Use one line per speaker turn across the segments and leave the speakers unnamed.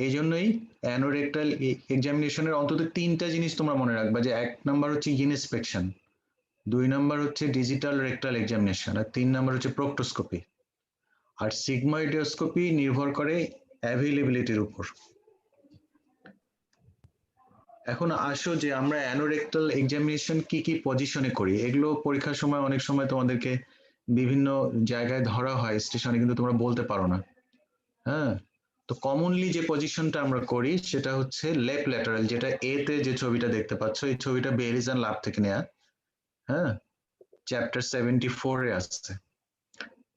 এই জন্যই অ্যানোরেক্টাল এক্সামিনেশনের অন্তত তিনটা জিনিস তোমরা মনে রাখবা, যে 1 নাম্বার হচ্ছে ইনস্পেকশন, 2 নাম্বার হচ্ছে ডিজিটাল রেক্টাল এক্সামিনেশন, আর 3 নাম্বার হচ্ছে প্রক্টোস্কোপি। আর সিগময়েডোস্কোপি নির্ভর করে অ্যাভেলেবিলিটির উপর। এখন আসো যে আমরা অ্যানোরেক্টাল এক্সামিনেশন কি কি পজিশনে করি। এগুলো পরীক্ষার সময় অনেক সময় তোমাদেরকে বিভিন্ন জায়গায় ধরা হয় স্টেশনে, কিন্তু তোমরা বলতে পারো না। হ্যাঁ, তো কমনলি যে পজিশনটা আমরা করি সেটা হচ্ছে লেফট ল্যাটারাল, যেটা এ তে যে ছবিটা দেখতে পাচ্ছ, এই ছবিটা বেরিজান ল্যাব থেকে নেয়া। হ্যাঁ, চ্যাপ্টার 74 এ আসছে।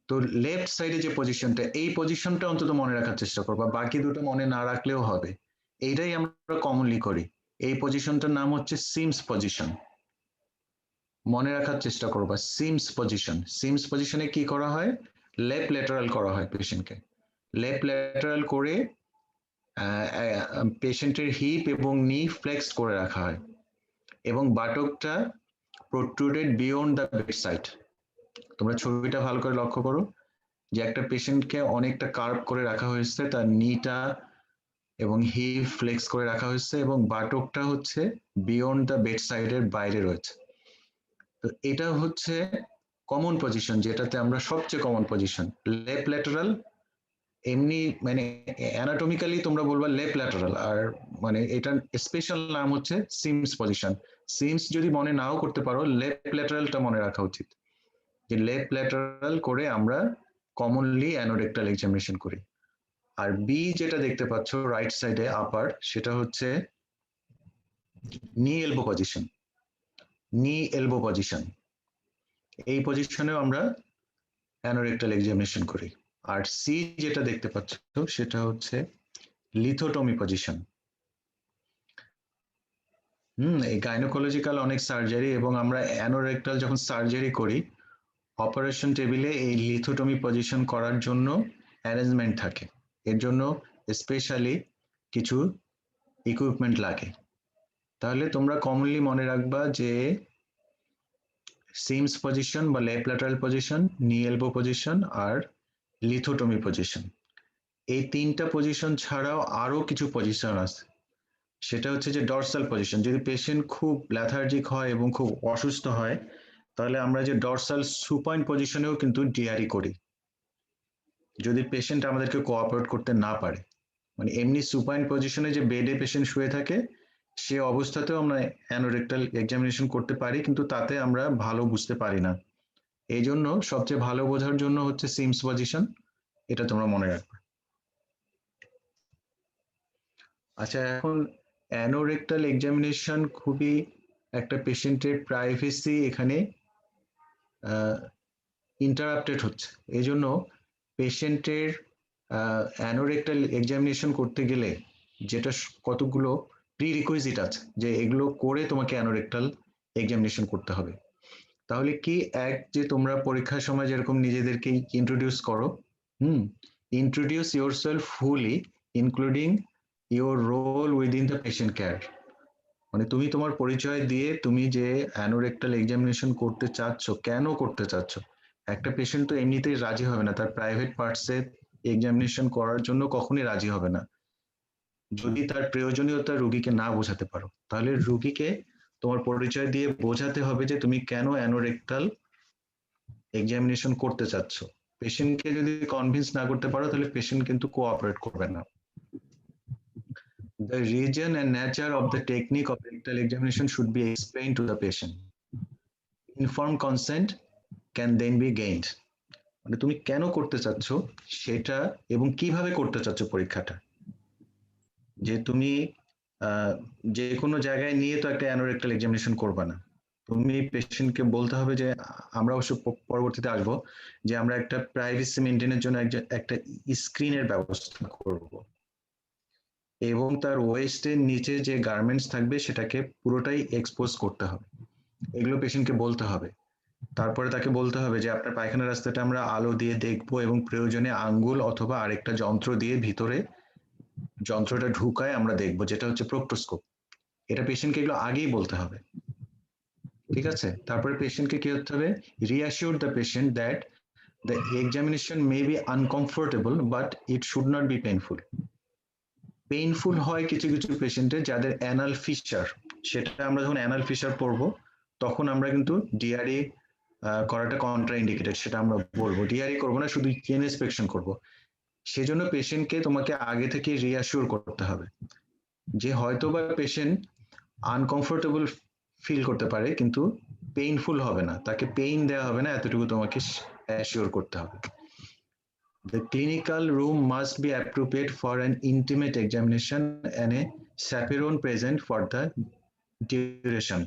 তো লেফট সাইডে যে পজিশনটা, এই পজিশনটা অন্তত মনে রাখার চেষ্টা করবা, বাকি দুটো মনে না রাখলেও হবে। এইটাই আমরা কমনলি করি। এই পজিশনটার নাম হচ্ছে সিমস পজিশন, মনে রাখার চেষ্টা করবা। সিমস পজিশন, সিমস পজিশনে কি করা হয়, লেফট ল্যাটারাল করা হয় পেশেন্টকে। লেফট ল্যাটারাল করে পেশেন্টের হিপ এবং নি ফ্লেক্স করে রাখা হয় এবং বাটকটা প্রোট্রুডেড বিয়ন্ড দ্য বেডসাইড। তোমরা ছবিটা ভালো করে লক্ষ্য করো যে একটা পেশেন্টকে অনেকটা কার্ভ করে রাখা হয়েছে, তার নিটা এবং হিপ ফ্লেক্স করে রাখা হয়েছে এবং বাটকটা হচ্ছে বিয়ন্ড দ্য বেডসাইডের বাইরে রয়েছে। তো এটা হচ্ছে কমন পজিশন, যেটাতে আমরা সবচেয়ে কমন পজিশন লেফট ল্যাটারাল। এমনি মানে অ্যানাটমিক্যালি তোমরা বলবা লেফট ল্যাটারাল, আর মানে এটার স্পেশাল নাম হচ্ছে সিমস পজিশন। সিমস যদি মনে নাও করতে পারো, লেফট ল্যাটারালটা মনে রাখা উচিত, যে লেফট ল্যাটারাল করে আমরা কমনলি অ্যানোরেক্টাল এক্সামিনেশন করি। আর বি যেটা দেখতে পাচ্ছ রাইট সাইডে আপার, সেটা হচ্ছে নি এলবো পজিশন। নি এলবো পজিশন, এই পজিশনেও আমরা অ্যানোরেক্টাল এক্সামিনেশন করি। আর সি যেটা দেখতে পাচ্ছ সেটা হচ্ছে লিথোটমি পজিশন। এই গাইনোকোলজিক্যাল অনেক সার্জারি এবং আমরা অ্যানোরেক্টাল যখন সার্জারি করি, অপারেশন টেবিলে এই লিথোটমি পজিশন করার জন্য অ্যারেঞ্জমেন্ট থাকে। এর জন্য স্পেশালি কিছু ইকুইপমেন্ট লাগে। তাহলে তোমরা কমনলি মনে রাখবা যে সিমস পজিশন বা লেফট ল্যাটারাল পজিশন, নি এলবো পজিশন আর লিথোটমি পজিশন। এই তিনটা পজিশন ছাড়াও আরো কিছু পজিশন আছে, সেটা হচ্ছে যে ডরসাল পজিশন। যদি পেশেন্ট খুব ল্যাথার্জিক হয় এবং খুব অসুস্থ হয়, তাহলে আমরা যে ডরসাল সুপাইন পজিশনেও কিন্তু ডিআরই করি, যদি পেশেন্ট আমাদেরকে কোঅপারেট করতে না পারে। মানে এমনি সুপাইন পজিশনে যে বেডে পেশেন্ট শুয়ে থাকে, সে অবস্থাতেও আমরা অ্যানোরেক্টাল এক্সামিনেশন করতে পারি, কিন্তু তাতে আমরা ভালো বুঝতে পারি না। এই জন্য সবচেয়ে ভালো বোঝার জন্য হচ্ছে সিমস পজিশন, এটা তোমরা মনে রাখবে। আচ্ছা, এখন অ্যানোরেক্টাল এক্সামিনেশন খুবই একটা পেশেন্টের প্রাইভেসি এখানে ইন্টারাপ্টেড হচ্ছে। এই জন্য পেশেন্টের অ্যানোরেক্টাল এক্সামিনেশন করতে গেলে যেটা কতগুলো প্রিরিকুইজিট আছে, যে এগুলো করে তোমাকে অ্যানোরেক্টাল এক্সামিনেশন করতে হবে। তাহলে কি, এক, যে তোমরা পরীক্ষার সময় যেরকম নিজেদেরকে ইন্ট্রোডিউস করো, introduce yourself fully including your role within the patient care. মানে তুমি তোমার পরিচয় দিয়ে তুমি যে অ্যানোরেক্টাল এক্সামিনেশন করতে চাচ্ছ, কেন করতে চাচ্ছ। একটা পেশেন্ট তো এমনিতেই রাজি হবে না, তার প্রাইভেট পার্টসে এক্সামিনেশন করার জন্য কখনোই রাজি হবে না যদি তার প্রয়োজনীয়তা রুগীকে না বোঝাতে পারো। তাহলে রুগীকে তোমার পরিচয় দিয়ে বোঝাতে হবে যে তুমি কেন অ্যানোরেক্টাল এক্সামিনেশন করতে চাচ্ছ। পেশেন্টকে যদি কনভিন্স না করতে পারো, তাহলে পেশেন্ট কিন্তু কোঅপারেট করবে না। The region and nature of the technique of rectal examination should be explained to the patient. Informed consent can then be gained. মানে তুমি কেন করতে চাচ্ছ সেটা এবং কিভাবে করতে চাচ্ছ পরীক্ষাটা। যে তুমি যে কোনো জায়গায় নিয়ে তো একটা অ্যানোরেক্টাল এক্সামিনেশন করবা না। তুমি পেশেন্টকে বলতে হবে যে আমরা অবশ্য পরবর্তীতে আসবো, যে আমরা একটা প্রাইভেসি মেনটেনের জন্য একটা স্ক্রিনের ব্যবস্থা করব এবং তার ওয়েস্টের নিচে যে গার্মেন্টস থাকবে সেটাকে পুরোটাই এক্সপোজ করতে হবে। এগুলো পেশেন্টকে বলতে হবে। তারপরে তাকে বলতে হবে যে আপনার পায়খানা রাস্তাটা আমরা আলো দিয়ে দেখবো এবং প্রয়োজনে আঙ্গুল অথবা আরেকটা যন্ত্র দিয়ে ভিতরে যন্ত্রটা ঢুকায় আমরা দেখবো, যেটা হচ্ছে প্রক্টোস্কোপ। এটা পেশেন্টকে এগুলো আগেই বলতে হবে, ঠিক আছে। তারপরে পেশেন্টকে কি করতে হবে, reassure the patient that the examination may be uncomfortable but it should not be painful. Painful হয় কিছু কিছু পেশেন্টের যাদের অ্যানাল ফিশার, সেটা আমরা যখন অ্যানাল ফিশার পড়বো তখন আমরা কিন্তু ডিআরই করাটা কন্ট্রা ইন্ডিকেটেড, সেটা আমরা বলবো। ডিআরই করবো না, শুধু ইনস্পেকশন করবো। সেজন্য পেশেন্টকে তোমাকে আগে থেকে রিঅ্যাসিওর করতে হবে যে হয়তো বা পেশেন্ট আনকমফোর্টেবল ফিল করতে পারে কিন্তু পেইনফুল হবে না, তাকে পেইন দেওয়া হবে না, এতটুকু তোমাকে অ্যাসিওর করতে হবে। The clinical room must be appropriate for an intimate examination and a chaperone present for the duration.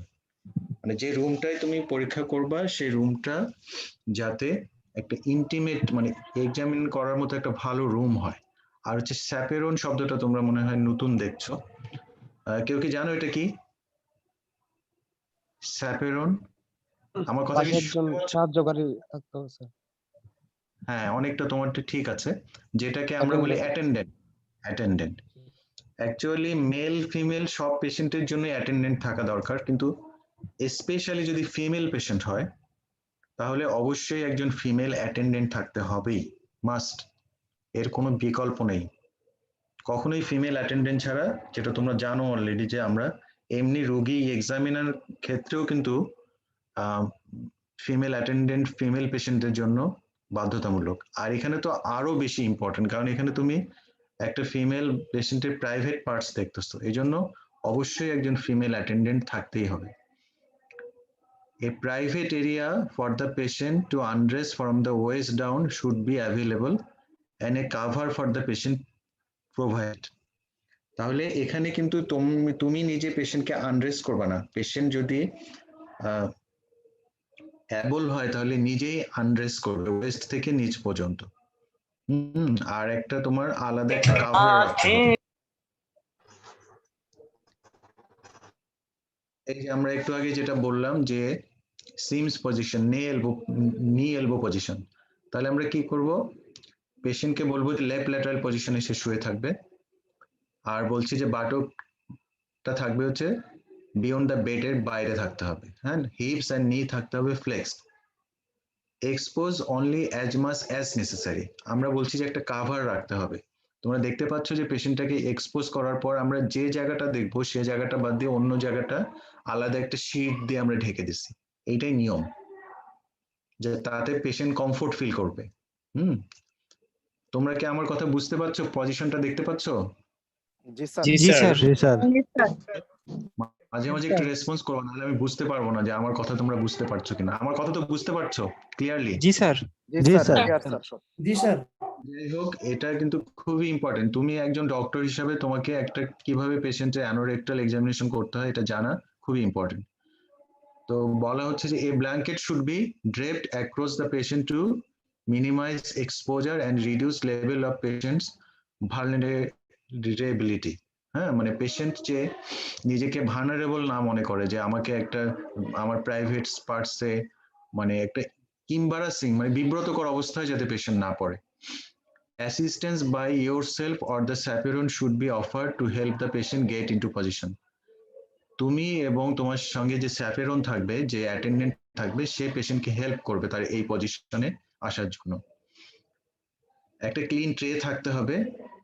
মানে যে রুমটায় তুমি পরীক্ষা করবা সেই রুমটা যাতে একটা ইন্টিমেট মানে এক্সামিন করার মতো একটা ভালো রুম হয়। আর হচ্ছে স্যাপেরন শব্দটা তোমরা মনে হয় নতুন দেখছো, কেউ কি জানো এটা কি স্যাপেরন? আমার কথা কি
সাহায্যকারী থাকতে হবে স্যার?
হ্যাঁ, অনেকটা তোমারটা ঠিক আছে, যেটাকে আমরা বলি attendant. Attendant actually male female সব পেশেন্টের জন্য অ্যাটেন্ডেন্ট থাকা দরকার, কিন্তু স্পেশালি যদি ফিমেল পেশেন্ট হয় তাহলে অবশ্যই একজন ফিমেল অ্যাটেন্ডেন্ট থাকতে হবেই, মাস্ট, এর কোনো বিকল্প নেই। কখনোই ফিমেল অ্যাটেন্ডেন্ট ছাড়া, যেটা তোমরা জানো অলরেডি যে আমরা এমনি রোগী এক্সামিনার ক্ষেত্রেও কিন্তু ফিমেল অ্যাটেন্ডেন্ট ফিমেল পেশেন্টের জন্য বাধ্যতামূলক। আর এখানে তো আরো বেশি ইম্পর্টেন্ট, কারণ এখানে তুমি একটা ফিমেল পেশেন্টের প্রাইভেট পার্টস দেখতেছো, এই জন্য অবশ্যই একজন ফিমেল অ্যাটেন্ডেন্ট থাকতেই হবে। A private area for the patient to undress from the waist down should be available and a cover for the patient provided. তাহলে এখানে কিন্তু তুমি নিজে পেশেন্টকে আনড্রেস করবা না, পেশেন্ট যদি অ্যাবল হয় তাহলে নিজেই আনড্রেস করবে ওয়েস্ট থেকে নিচ পর্যন্ত। আর একটা তোমার আলাদা একটা কাভার রাখতে হবে। এই যে আমরা একটু আগে যেটা বললাম যে সিমস পজিশন, নি এলবো পজিশন, তাহলে আমরা কি করব, পেশেন্টকে বলবো যে লেফট ল্যাটারাল পজিশনে সে শুয়ে থাকবে, আর বলছি যে বাটকটা থাকবে হচ্ছে বিয়ন্ড দ্য বেডের বাইরে থাকতে হবে, হ্যাঁ, হিপস এন্ড নি থাকতে হবে flexed, expose only as much as necessary. আমরা বলছি যে একটা কাভার রাখতে হবে। তোমরা দেখতে পাচ্ছ যে পেশেন্টটাকে এক্সপোজ করার পর আমরা যে জায়গাটা দেখবো সে জায়গাটা বাদ দিয়ে অন্য জায়গাটা আলাদা একটা শীট দিয়ে আমরা ঢেকে দিচ্ছি, এইটাই নিয়ম, যে তাতে পেশেন্ট কমফোর্ট ফিল করবে। তোমরা কি আমার কথা বুঝতে পারছো, পজিশনটা দেখতে পাচ্ছো?
জি স্যার।
মাঝে মাঝে একটু রেসপন্স করো, নাহলে আমি বুঝতে পারবো না যে আমার কথা তোমরা বুঝতে পারছো কিনা। আমার কথা তো বুঝতে পারছো ক্লিয়ারলি?
জি স্যার। জি স্যার। জি স্যার।
যাই হোক, এটা কিন্তু খুবই ইম্পর্টেন্ট। তুমি একজন ডক্টর হিসাবে তোমাকে একটা কিভাবে পেশেন্টের অ্যানোরেক্টাল এক্সামিনেশন করতে হয় এটা জানা খুবই ইম্পর্টেন্ট। তো বলা হচ্ছে যে a blanket should be draped across the patient to minimize exposure and reduce level of patient's vulnerability. হ্যাঁ, মানে পেশেন্ট যে নিজেকে ভালনারেবল না মনে করে যে আমাকে একটা আমার প্রাইভেট পার্টসে মানে একটা ইম্বারাসিং মানে বিব্রতকর অবস্থায় যাতে পেশেন্ট না পড়ে। Assistance by yourself or the chaperone should be offered to help the patient get into position. তুমি এবং তোমার সঙ্গে যে স্যাপেরন থাকবে, যে অ্যাটেন্ডেন্ট থাকবে, সে পেশেন্টকে হেল্প করবে তার এই পজিশনে আসার জন্য। একটা ক্লিন ট্রে থাকতে হবে,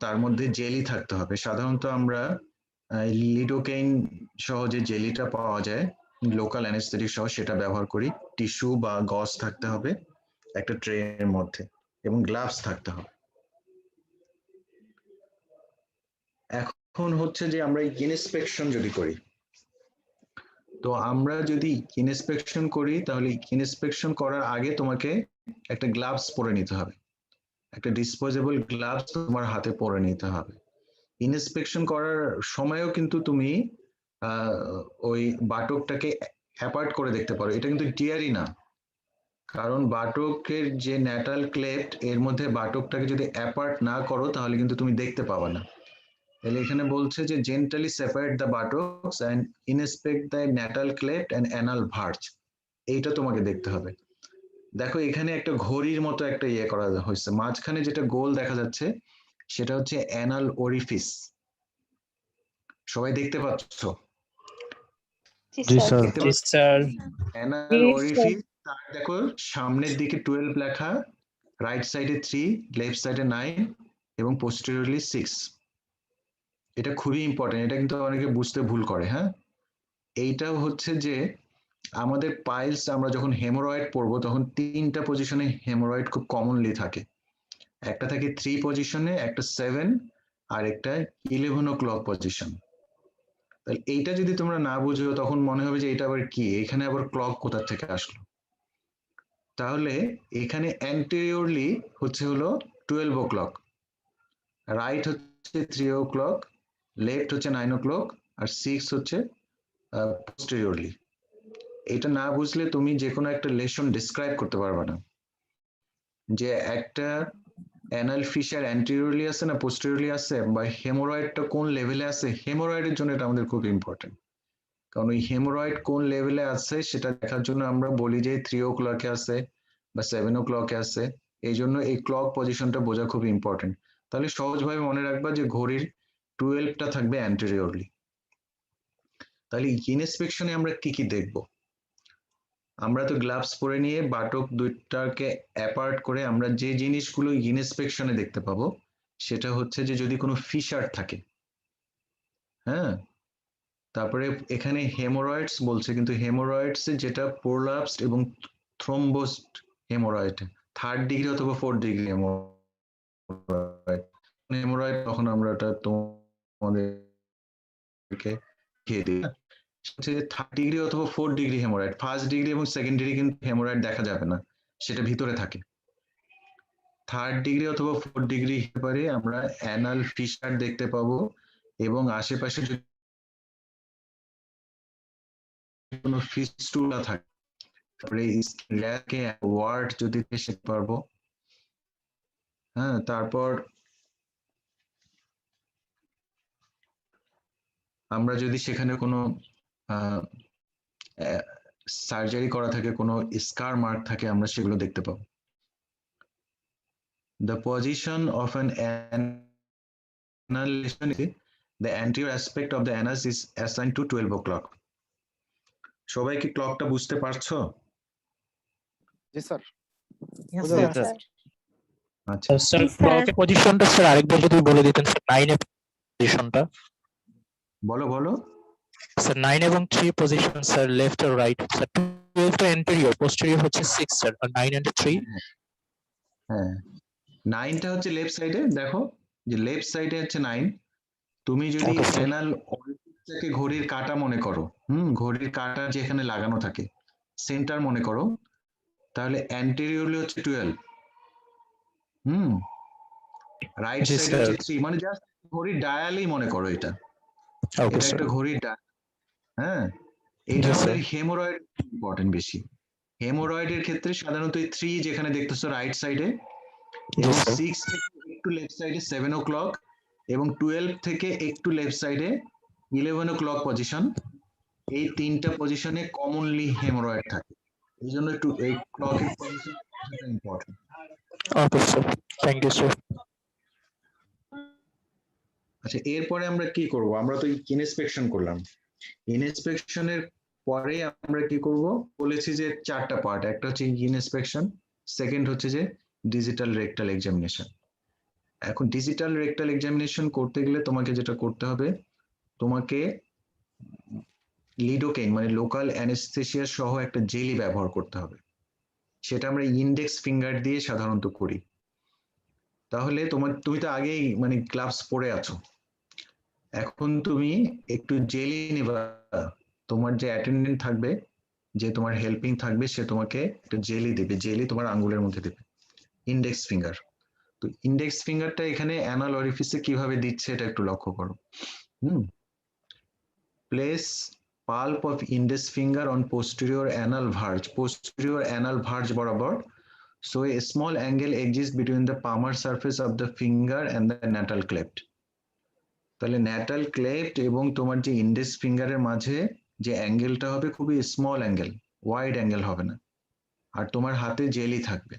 তার মধ্যে জেলি থাকতে হবে। সাধারণত আমরা লিডোকেইন সহ যে জেলিটা পাওয়া যায় লোকাল অ্যানেস্থেটিক সহ সেটা ব্যবহার করি। টিস্যু বা গজ থাকতে হবে একটা ট্রের মধ্যে, এবং গ্লাভস থাকতে হবে। এখন হচ্ছে যে আমরা ইনস্পেকশন যদি করি, তো আমরা যদি ইনস্পেকশন করি তাহলে ইনস্পেকশন করার আগে তোমাকে একটা গ্লাভস পরে নিতে হবে, একটা ডিসপোজেবল গ্লাভস তোমার হাতে পরে নিতে হবে। ইনস্পেকশন করার সময়ও কিন্তু তুমি ওই বাটকটাকে অ্যাপার্ট করে দেখতে পারো। এটা কিন্তু ডিআরই না, কারণ বাটকের যে ন্যাটাল ক্লেফট এর মধ্যে বাটকটাকে যদি অ্যাপার্ট না করো তাহলে কিন্তু তুমি দেখতে পাবে না। তাহলে এখানে বলছে যে gently separate the buttocks and inspect the natal cleft and anal verge, এইটা তোমাকে দেখতে হবে। দেখো এখানে একটা ঘড়ির মতো একটা ইয়ে করা হয়েছে, মাঝখানে যেটা গোল দেখা যাচ্ছে সেটা হচ্ছে অ্যানাল ওরিফিস। সবাই দেখতে পাচ্ছ?
জি স্যার।
অ্যানাল ওরিফিস, তার দেখো সামনের দিকে 12 লেখা, রাইট সাইডে 3, লেফট সাইডে 9 এবং পোস্টেরিয়রলি 6। এটা খুবই ইম্পর্টেন্ট, এটা কিন্তু অনেকে বুঝতে ভুল করে। হ্যাঁ, এইটা হচ্ছে যে আমাদের পাইলস আমরা যখন হেমোরয়েড পড়বো তখন 3টা পজিশনে হেমোরয়েড খুব কমনলি থাকে। একটা থাকে 3 পজিশনে, একটা 7, আর একটা 11 ও ক্লক পজিশন। তাহলে এইটা যদি তোমরা না বুঝো তখন মনে হবে যে এটা আবার কি, এখানে আবার ক্লক কোথা থেকে আসলো। তাহলে এখানে অ্যান্টেরিয়রলি হচ্ছে হলো 12 ও ক্লক, রাইট হচ্ছে 3 ও ক্লক, লেফট হচ্ছে 9 ও ক্লক, আর 6 হচ্ছে পোস্টেরিয়রলি। এটা না বুঝলে তুমি যে কোনো একটা লেসন ডিসক্রাইব করতে পারবে না, যে একটা অ্যানাল ফিশার অ্যান্টেরিয়রলি আছে না পোস্টেরিয়রলি আছে, বা হেমোরয়েডটা কোন লেভেলে আছে। হেমোরয়েডের জন্য এটা আমাদের খুব ইম্পর্টেন্ট, কারণ ওই হেমোরয়েড কোন লেভেলে আছে সেটা দেখার জন্য আমরা বলি যে 3 ও ক্লকে আছে বা 7 ও ক্লকে আছে। এই জন্য এই ক্লক পজিশনটা বোঝা খুব ইম্পর্টেন্ট। তাহলে সহজভাবে মনে রাখবা যে ঘড়ির 12টা থাকবে অ্যান্টেরিয়রলি। তাহলে ইনস্পেকশনে আমরা কি কি দেখবো? আমরা তো গ্লাভস পরে নিয়ে বাটক দুইটাকে অ্যাপার্ট করে আমরা যে জিনিসগুলো ইনস্পেকশনে দেখতে পাবো সেটা হচ্ছে যে যদি কোনো ফিশার থাকে, হ্যাঁ, তারপরে এখানে হেমোরয়েডস বলছে, কিন্তু হেমোরয়েডস যেটা প্রোলাপসড এবং থ্রম্বোসড হেমোরয়েড, 3rd ডিগ্রি অথবা 4th ডিগ্রি হেমোরয়েড, তখন আমরা এটা তোমাদেরকে খেয়ে দিই। হচ্ছে 3rd ডিগ্রি অথবা 4th degree haemorrhoid, 1st degree এবং 2nd ডিগ্রি কিন্তু হেমোরয়েড দেখা যাবে না, সেটা ভিতরে থাকে। 3rd ডিগ্রি অথবা 4th ডিগ্রি ব্যাপারে আমরা অ্যানাল ফিশার দেখতে পাবো, এবং আশেপাশে যদি কোনো ফিস্টুলা থাকে, তারপরে ল্যাকে ওয়ার্ড যদি শিখতে পারবো। হ্যাঁ, তারপর আমরা যদি সেখানে কোনো সার্জারি করা থাকে, কোনো স্কার মার্ক থাকে, আমরা সেগুলো দেখতে পাবো। The position of an anal lesion is the anterior aspect of the anus is assigned to 12 o'clock. সবাই কি ক্লকটা বুঝতে পারছো?
জি স্যার।
আচ্ছা
স্যার ক্লকের পজিশনটা স্যার আরেকবার যদি বলে দিতেন স্যার, 9 এর পজিশনটা।
বলো বলো।
স্যার 9 এবং 3 পজিশন স্যার, লেফট আর রাইট স্যার। 12 টা অ্যান্টেরিয়র, পোস্টেরিয়র হচ্ছে 6 স্যার, আর 9 এন্ড 3।
হ্যাঁ, 9টা হচ্ছে লেফট সাইডে, দেখো যে লেফট সাইডে হচ্ছে 9। তুমি যদি
Okay, sir.
অ্যানাল অরিফিসটাকে ঘড়ির কাঁটা মনে করো, ঘড়ির কাঁটা যেখানে লাগানো থাকে সেন্টার মনে করো, তাহলে অ্যান্টেরিয়রলি হচ্ছে 12, রাইট
জি
সাইডে
স্যার।
হচ্ছে 3, মানে জাস্ট ঘড়ির ডায়ালই মনে করো এটা।
ওকে
এটা
স্যার।
একটা ঘড়ির ডায়াল। হ্যাঁ, এটা
জি
আমাদের
স্যার।
হেমোরয়েড ইম্পর্টেন্ট বেশি। হেমোরয়েডের ক্ষেত্রে সাধারণত 3 যেখানে দেখতেছো রাইট সাইডে, এবং 6 থেকে একটু লেফট সাইডে 7 ও ক্লক, এবং 12 থেকে একটু লেফট সাইডে 11 ও ক্লক পজিশন। এই 3টা পজিশনে কমনলি হেমোরয়েড থাকে, এই জন্য একটু এই ক্লকের position important.
Okay sir, thank you sir.
আচ্ছা, এরপরে আমরা কি করব? আমরা তো ইনস্পেকশন করলাম। ইনস্পেকশনের পরে আমরা কি করব বলেছি যে 4টা পার্ট, একটা হচ্ছে ইনস্পেকশন, সেকেন্ড হচ্ছে যে ডিজিটাল রেকটাল এক্সামিনেশন। এখন ডিজিটাল রেকটাল এক্সামিনেশন করতে গেলে তোমাকে যেটা করতে হবে, তোমাকে লিডোকেইন মানে লোকাল অ্যানেস্থেসিয়া সহ একটা জেলি ব্যবহার করতে হবে। সেটা আমরা ইন্ডেক্স ফিঙ্গার দিয়ে সাধারণত করি। তাহলে তুমি তো আগেই মানে গ্লাভস পরে আছো, এখন তুমি একটু জেলি নেবা। তোমার যে অ্যাটেন্ডেন্ট থাকবে, যে তোমার হেল্পিং থাকবে, সে তোমাকে একটা জেলি দেবে, জেলি তোমার আঙ্গুলের মধ্যে দেবে, ইন্ডেক্স ফিঙ্গার। তো ইন্ডেক্স ফিঙ্গারটা এখানে অ্যানাল অরিফিসে কিভাবে দিচ্ছে এটা একটু লক্ষ্য করো। Place pulp of index finger on posterior anal verge বরাবর, so a small angle exists between the palmar surface of the finger and the natal cleft. তাহলে ন্যাটাল ক্লেফট এবং তোমার যে ইন্ডেক্স ফিঙ্গারের মাঝে যে অ্যাঙ্গেলটা হবে খুবই স্মল অ্যাঙ্গেল, ওয়াইড অ্যাঙ্গেল হবে না, আর তোমার হাতে জেলি থাকবে।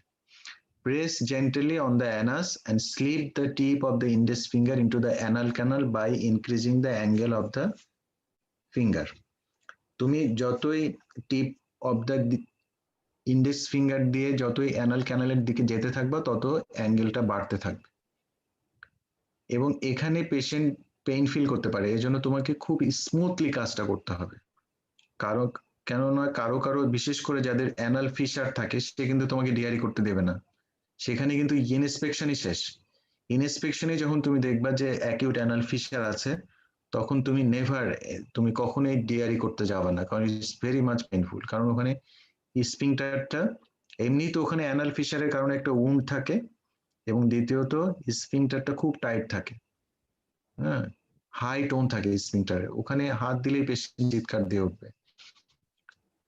Press gently on the anus and slip the tip of the index finger into the anal canal by increasing the angle of the finger. তুমি যতই tip of the index finger দিয়ে যতই anal ক্যানালের দিকে যেতে থাকবা তত অ্যাঙ্গেলটা বাড়তে থাকবে। এবং এখানে পেশেন্ট পেইন ফিল করতে পারে, এই জন্য তোমাকে খুব স্মুথলি কাজটা করতে হবে। কারো কেননা কারো কারো বিশেষ করে যাদের অ্যানাল ফিশার থাকে সে কিন্তু তোমাকে ডিআরই করতে দেবে না, সেখানে কিন্তু ইনস্পেকশনই শেষ। ইনস্পেকশনে যখন তুমি দেখবা যে অ্যাকিউট অ্যানাল ফিশার আছে, তখন তুমি তুমি কখনোই ডিআরই করতে যাবে না, কারণ ইটস ভেরি মাচ পেইনফুল। কারণ ওখানে স্ফিংটারটা এমনি তো ওখানে অ্যানাল ফিশারের কারণে একটা উন্ড থাকে, এবং দ্বিতীয়ত স্ফিংটারটা খুব টাইট থাকে, হ্যাঁ, হাই টোন থাকে স্ফিংটারে, ওখানে হাত দিলেই পেশেন্ট চিৎকার দিয়ে উঠবে।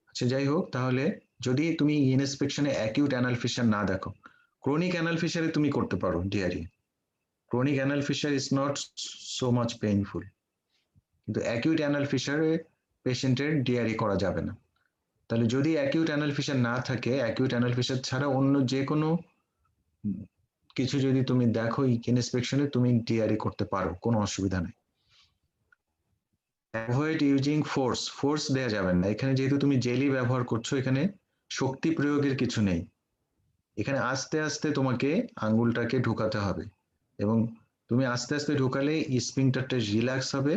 আচ্ছা যাই হোক, তাহলে যদি তুমি ইনস্পেকশনে অ্যাকিউট অ্যানাল ফিশার না দেখো, ক্রনিক অ্যানাল ফিশারে তুমি করতে পারো DRE. Chronic anal fisher is not so much painful, কিন্তু অ্যাকিউট অ্যানাল ফিশারে পেশেন্টের ডিআরই করা যাবে না। তাহলে যদি অ্যাকিউট অ্যানাল ফিশার না থাকে, অ্যাকিউট অ্যানাল ফিশার ছাড়া অন্য যে কোনো কিছু যদি তুমি দেখো ইনস্পেকশনে, তুমি ডিআরই করতে পারো, কোনো অসুবিধা নেই। অ্যাভয়েড ইউজিং ফোর্স দেয়া যাবে না। এখানে যেহেতু তুমি জেলি ব্যবহার করছো, এখানে শক্তি প্রয়োগের কিছু নেই, এখানে আস্তে আস্তে তোমাকে আঙ্গুলটাকে ঢুকাতে হবে, এবং তুমি আস্তে আস্তে ঢুকালে স্প্রিংটারটা রিল্যাক্স হবে।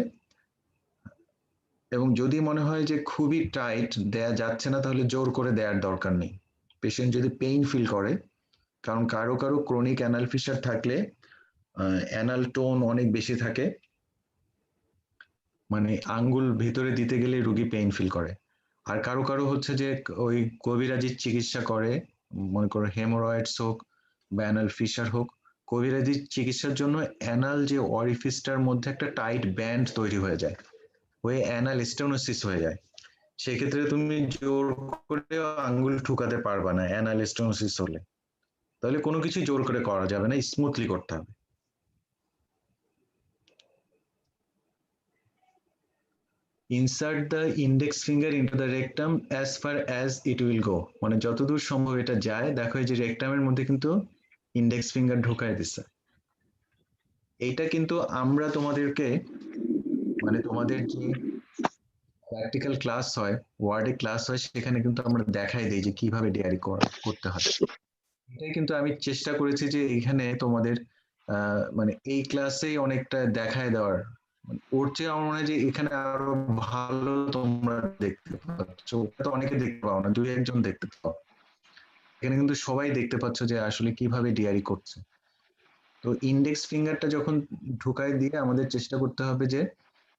এবং যদি মনে হয় যে খুবই টাইট দেয়া যাচ্ছে না, তাহলে জোর করে দেওয়ার দরকার নেই, পেশেন্ট যদি পেইন ফিল করে। কারণ কারো কারো ক্রনিক অ্যানাল ফিশার থাকলে অ্যানাল টোন অনেক বেশি থাকে, মানে আঙ্গুল ভিতরে দিতে গেলে রুগী পেইন ফিল করে। আর কারো কারো হচ্ছে যে ওই কবিরাজির চিকিৎসা করে, মনে করো হেমোরয়েডস হোক বা অ্যানাল ফিশার হোক, কবিরাজির চিকিৎসার জন্য অ্যানাল যে অরিফিসটার মধ্যে একটা টাইট ব্যান্ড তৈরি হয়ে যায়, ওই অ্যানাল স্টেনোসিস হয়ে যায়। সেক্ষেত্রে তুমি জোর করে আঙ্গুল ঠুকাতে পারবা না অ্যানাল স্টেনোসিস হলে, তাহলে কোনো কিছু জোর করে করা যাবে না, স্মুথলি করতে হবে। Insert the index finger into the rectum as far as it will go, মানে যতদূর সম্ভব এটা যায়। দেখো এই যে রেকটামের মধ্যে কিন্তু ইন্ডেক্স ফিঙ্গার ঢুকায় দিচ্ছে। এইটা কিন্তু আমরা তোমাদেরকে, মানে তোমাদের যে প্র্যাকটিক্যাল ক্লাস হয়, ওয়ার্ডে ক্লাস হয়, সেখানে কিন্তু আমরা দেখাই দিই যে কিভাবে ডিআরই করতে হয়। এটাই কিন্তু আমি চেষ্টা করেছি যে এখানে তোমাদের মানে এই ক্লাসেই অনেকটা দেখায় দেওয়ার, ওর চেয়ে আমার মনে হয় যে এখানে আরো ভালো তোমরা দেখতে পাচ্ছ, ওটা তো অনেকে দেখতে পাও না, দুই একজন দেখতে পাও, এখানে কিন্তু সবাই দেখতে পাচ্ছ যে আসলে কিভাবে ডিআরই করছে। তো ইন্ডেক্স ফিঙ্গারটা যখন ঢুকায় দিয়ে আমাদের চেষ্টা করতে হবে যে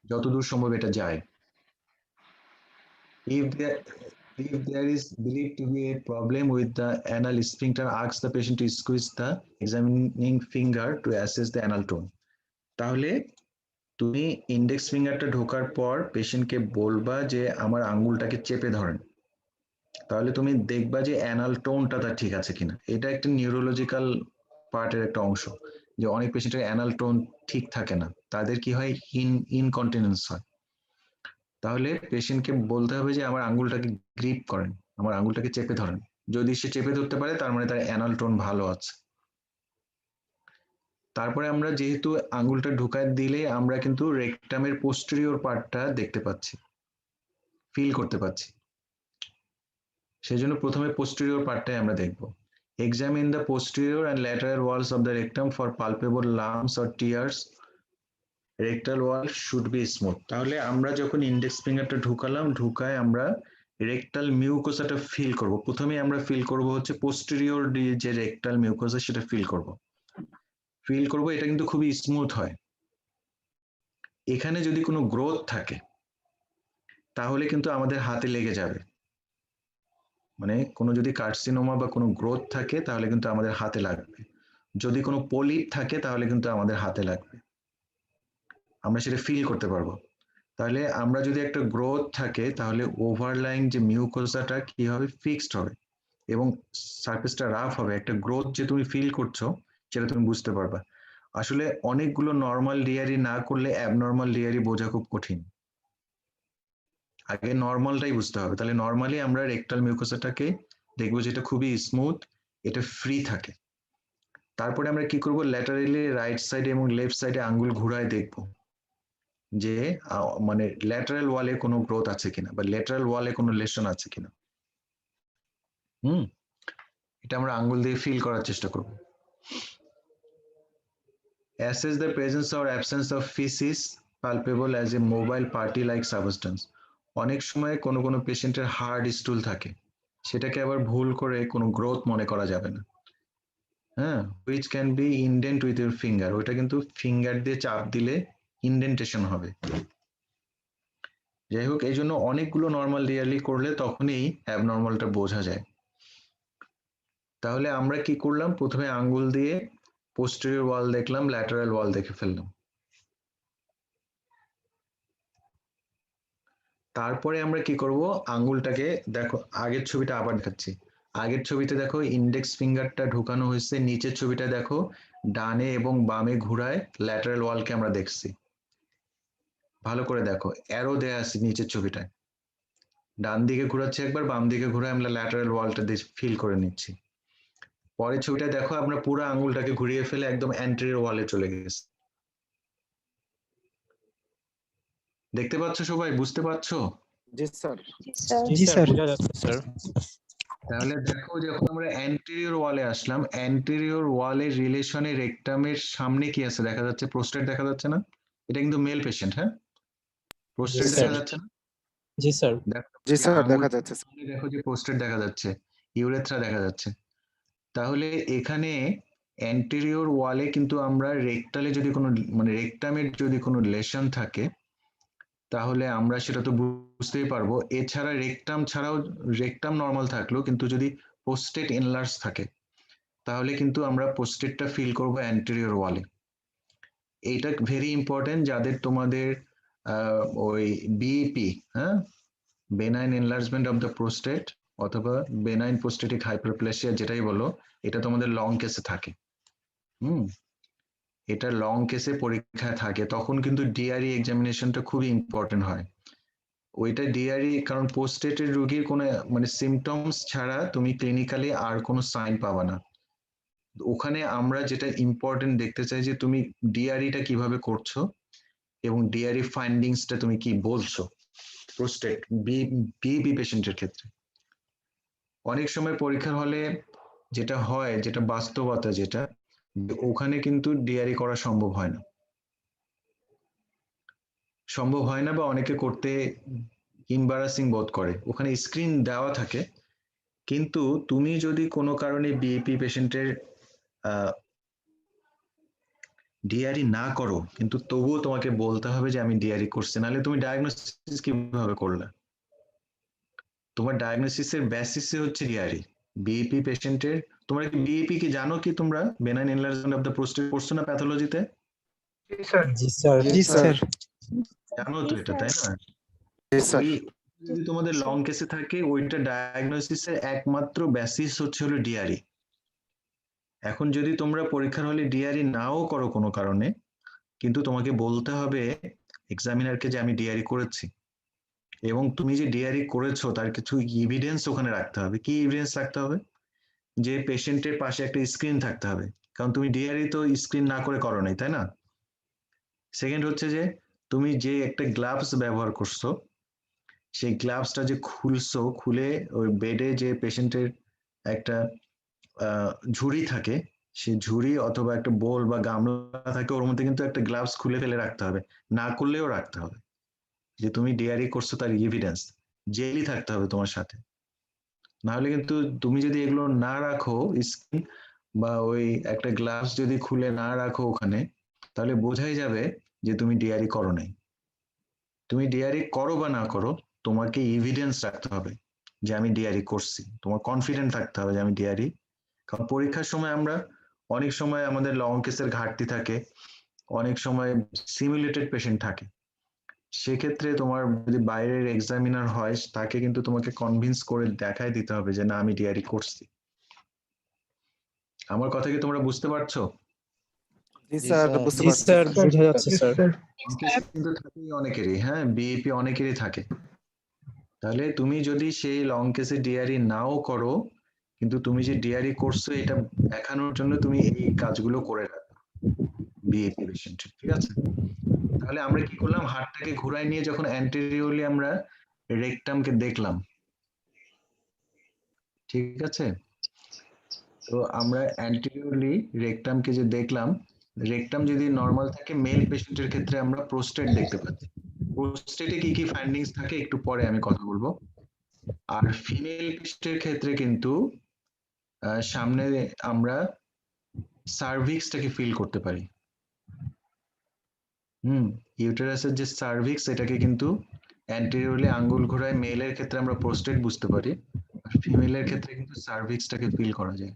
যতদূর সম্ভব এটা যায়। If there is believed to be a problem with the anal sphincter, ask the patient to squeeze the examining finger to assess the anal tone. তাহলে তুমি ইন্ডেক্স ফিঙ্গারটা ঢোকার পর পেশেন্টকে বলবা যে আমার আঙ্গুলটাকে চেপে ধরেন, তাহলে তুমি দেখবা যে অ্যানাল টোনটা তার ঠিক আছে কিনা। এটা একটা নিউরোলজিক্যাল পার্টের একটা অংশ, যে অনেক পেশেন্টের অ্যানাল টোন ঠিক থাকে না, তাদের কি হয়, ইনকন্টিনেন্স হয়। তাহলে পেশেন্টকে বলতে হবে যে আমার আঙ্গুলটাকে গ্রিপ করেন, আমার আঙ্গুলটাকে চেপে ধরেন। যদি সে চেপে ধরতে পারে, তার মানে তার অ্যানাল টোন ভালো আছে। তারপরে আমরা যেহেতু আঙ্গুলটা ঢুকায় দিলে আমরা কিন্তু রেকটামের পোস্টেরিয়র পার্টটা দেখতে পাচ্ছি, ফিল করতে পাচ্ছি, সেজন্য প্রথমে পোস্টেরিয়র পার্টটাই আমরা দেখব। Examine the posterior and lateral walls of the rectum for palpable lumps or tears, rectal wall should be smooth. তাহলে আমরা যখন ইন্ডেক্স ফিঙ্গারটা ঢুকালাম, ঢুকায় আমরা রেকটাল মিউকোসাটা ফিল করব। প্রথমে আমরা ফিল করব হচ্ছে পোস্টেরিয়র যে রেকটাল মিউকোসা, সেটা ফিল করব। এটা কিন্তু খুবই স্মুথ হয়। এখানে যদি কোনো গ্রোথ থাকে তাহলে কিন্তু আমাদের হাতে লেগে যাবে, মানে কোনো যদি কার্সিনোমা বা কোনো গ্রোথ থাকে তাহলে কিন্তু আমাদের হাতে লাগবে, যদি কোনো পলিপ থাকে তাহলে কিন্তু আমাদের হাতে লাগবে, আমরা সেটা ফিল করতে পারবো। তাহলে আমরা যদি একটা গ্রোথ থাকে, তাহলে ওভারলাইং যে মিউকোসাটা কি হবে, ফিক্সড হবে এবং সারফেসটা রাফ হবে। একটা গ্রোথ যে তুমি ফিল করছো সেটা তুমি বুঝতে পারবা। আসলে অনেকগুলো নর্মাল ডিআরই না করলে অ্যাবনর্মাল ডিআরই বোঝা খুব কঠিন, আগে নর্মালটাই বুঝতে হবে। তাহলে নর্মালি আমরা রেকটাল মিউকোসাটাকে দেখবো যেটা খুবই স্মুথ, এটা ফ্রি থাকে। তারপরে আমরা কি করব, ল্যাটারালি রাইট সাইডে এবং লেফট সাইডে আঙ্গুল ঘুরায় দেখব যে মানে ল্যাটারাল ওয়ালে কোনো গ্রোথ আছে কিনা বা ল্যাটারাল ওয়ালে কোনো লেশন আছে কিনা। এটা আমরা আঙ্গুল দিয়ে ফিল করার চেষ্টা করব। assess the presence or absence of feces palpable as a mobile party like substance. অনেক সময় কোনো কোনো পেশেন্টের হার্ড স্টুল থাকে, সেটাকে আবার ভুল করে কোনো গ্রোথ মনে করা যাবে না। হ্যাঁ, which can be indent with your finger, ওইটা কিন্তু ফিঙ্গার দিয়ে চাপ দিলে ইন্ডেন্টেশন হবে। যাই হোক, এই জন্য অনেকগুলো নর্মাল রিয়ালি করলে তখনই অ্যাবনর্মালটা বোঝা যায়। তাহলে আমরা কি করলাম, প্রথমে আঙ্গুল দিয়ে পোস্টেরিয়র ওয়াল দেখলাম, ল্যাটারাল ওয়াল দেখে ফেললাম। তারপরে আমরা কি করব, আঙ্গুলটাকে দেখো, আগের ছবিটা আবার দেখাচ্ছি। আগের ছবিতে দেখো ইন্ডেক্স ফিঙ্গারটা ঢুকানো হয়েছে, নিচের ছবিটা দেখো ডানে এবং বামে ঘুরায় ল্যাটারাল ওয়ালকে আমরা দেখছি। ভালো করে দেখো, অ্যারো দেয়া আছে নিচের ছবিটায়, ডান দিকে ঘুরাচ্ছে একবার, বাম দিকে ঘুরায় আমরা ল্যাটারাল ওয়ালটা ফিল করে নিচ্ছি। পরের ছবিটা দেখো, আমরা পুরো আঙ্গুলটাকে ঘুরিয়ে ফেলে একদম অ্যান্টেরিয়র ওয়ালে চলে গেছে। দেখতে পাচ্ছ সবাই, বুঝতে পারছো?
জি স্যার।
জি স্যার, বোঝা যাচ্ছে স্যার।
তাহলে দেখো, যখন আমরা অ্যান্টেরিয়র ওয়ালে আসলাম, অ্যান্টেরিয়র ওয়ালের রিলেশনে রেকটামের সামনে কি আছে দেখা যাচ্ছে, প্রোস্টেট দেখা যাচ্ছে না? এটা কিন্তু মেল পেশেন্ট, হ্যাঁ? প্রোস্টেট
Yes,
দেখা
sir.
যাচ্ছে না?
জি স্যার।
দেখো,
জি স্যার,
আঙ্গুল
দেখা যাচ্ছে স্যার।
সামনে দেখো যে প্রোস্টেট দেখা যাচ্ছে, ইউরেথ্রা দেখা যাচ্ছে। তাহলে এখানে অ্যান্টেরিয়র ওয়ালে কিন্তু আমরা রেকটালে যদি কোনো মানে রেকটামের যদি কোনো লেশন থাকে, তাহলে আমরা সেটা তো বুঝতেই পারবো। এছাড়া রেকটাম ছাড়াও, রেকটাম নর্মাল থাকলেও কিন্তু যদি পোস্টেট এনলার্জ থাকে, তাহলে কিন্তু আমরা পোস্টেটটা ফিল করব অ্যান্টেরিয়র ওয়ালে। এইটা ভেরি ইম্পর্টেন্ট যাদের তোমাদের ওই বিইপি, হ্যাঁ, benign enlargement of the prostate অথবা বেনাইন প্রোস্টেটিক হাইপারপ্লেসিয়া যেটাই বলো, এটা তোমাদের লং কেসে থাকে। এটা লং কেসে পরীক্ষায় থাকে, তখন কিন্তু ডিআরই এক্সামিনেশনটা খুবই ইম্পর্টেন্ট হয়। ওইটা ডিআরই, কারণ পোস্টেটের রোগীর কোনো মানে সিমটমস ছাড়া তুমি ক্লিনিক্যালি আর কোনো সাইন পাবা না। ওখানে আমরা যেটা ইম্পর্টেন্ট দেখতে চাই যে তুমি ডিআরইটা কিভাবে করছো এবং ডিআরই ফাইন্ডিংসটা তুমি কি বলছো প্রোস্টেট বিপি পেশেন্টের ক্ষেত্রে। অনেক সময় পরীক্ষার হলে যেটা হয়, যেটা বাস্তবতা, যেটা ওখানে কিন্তু ডিআরই করা সম্ভব হয় না, বা অনেকে করতে ইম্বারাসিং বোধ করে। ওখানে স্ক্রিন দেওয়া থাকে, কিন্তু তুমি যদি কোনো কারণে বিএপি পেশেন্টের ডিআরই না করো, কিন্তু তবুও তোমাকে বলতে হবে যে আমি ডিআরই করছি, নাহলে তুমি ডায়াগনোসিস কিভাবে করলে? তোমার ডায়াগনোসিসের বেসিসে হচ্ছে ডিআরই। বিএপি পেশেন্টের, তোমরা কি বিএপি কি জানো, কি তোমরা benign enlargement of the prostate পড়ছো না প্যাথোলজিতে?
জি স্যার।
জি স্যার।
জানো তো এটা, তাই না?
জি স্যার।
ওই যদি তোমাদের লং কেসে থাকে, ওইটা ডায়াগনোসিসের একমাত্র বেসিস হচ্ছে হলো ডিআরই। এখন যদি তোমরা পরীক্ষার হলে ডিআরই নাও করো কোনো কারণে, কিন্তু তোমাকে বলতে হবে এক্সামিনারকে যে আমি ডিআরই করেছি, এবং তুমি যে ডিআরই করেছো তার কিছু এভিডেন্স ওখানে রাখতে হবে। কি এভিডেন্স রাখতে হবে? যে পেশেন্টের পাশে একটা স্ক্রিন থাকতে হবে, কারণ তুমি ডিআরই তো স্ক্রিন না করে করো নাই, তাই না? সেকেন্ড হচ্ছে যে তুমি যে একটা গ্লাভস ব্যবহার করছো, সেই গ্লাভসটা যে খুলছো, খুলে ওই বেডে যে পেশেন্টের একটা ঝুড়ি থাকে, সেই ঝুড়ি অথবা একটা বোল বা গামলা থাকে, ওর মধ্যে কিন্তু একটা গ্লাভস খুলে ফেলে রাখতে হবে, না করলেও রাখতে হবে, যে তুমি ডিআরই করছো তার এভিডেন্স জেলি থাকতে হবে তোমার সাথে। না হলে কিন্তু তুমি যদি এগুলো না রাখো, স্ক্রিন বা ওই একটা গ্লাভস যদি খুলে না রাখো ওখানে, তাহলে বোঝাই যাবে যে তুমি ডিআরই করো নাই। তুমি ডিআরই করো বা না করো, তোমাকে এভিডেন্স রাখতে হবে যে আমি ডিআরই করছি, তোমার কনফিডেন্ট থাকতে হবে যে আমি ডিআরই। কারণ পরীক্ষার সময় আমরা অনেক সময় আমাদের লং কেসের ঘাটতি থাকে, অনেক সময় সিমুলেটেড পেশেন্ট থাকে, সেক্ষেত্রে তোমার যদি বাইরের এক্সামিনার হয়, তাকে কিন্তু তোমাকে কনভিন্স করে দেখায় দিতে হবে যে না আমি ডিআরই করছি। আমার কথা কি তোমরা বুঝতে পারছো?
জি স্যার, বুঝতে
জি
পারছি
স্যার,
স্যার।
বোঝা যাচ্ছে স্যার।
কিন্তু থাকেই অনেকেরই, হ্যাঁ, বিএপি অনেকেরই থাকে। তাহলে তুমি যদি সেই লং কেসে ডিআরই নাও করো, কিন্তু তুমি যে ডিআরই করছো এটা দেখানোর জন্য তুমি এই কাজগুলো করে রাখো বিএপি পেশেন্ট, ঠিক আছে? তাহলে আমরা কি করলাম, হাতটাকে ঘুরাই নিয়ে যখন অ্যান্টেরিয়রলি আমরা রেকটামকে দেখলাম, ঠিক আছে? তো আমরা অ্যান্টেরিয়রলি রেকটামকে যে দেখলাম, রেকটাম যদি নর্মাল থাকে মেল পেশেন্টের ক্ষেত্রে আমরা প্রোস্টেট দেখতে পাচ্ছি। প্রোস্টেটে কি কি ফাইন্ডিংস থাকে একটু পরে আমি কথা বলবো। আর ফিমেল পেশেন্টের ক্ষেত্রে কিন্তু সামনে আমরা সার্ভিক্সটাকে ফিল করতে পারি। ইউটেরাসের যে সার্ভিক্স এটাকে কিন্তু অ্যান্টেরিয়রলি আঙ্গুল ঘোরায় মেলের ক্ষেত্রে আমরা প্রোস্টেট বুঝতে পারি, আর ফিমেলের ক্ষেত্রে কিন্তু সার্ভিক্সটাকে ফিল করা যায়।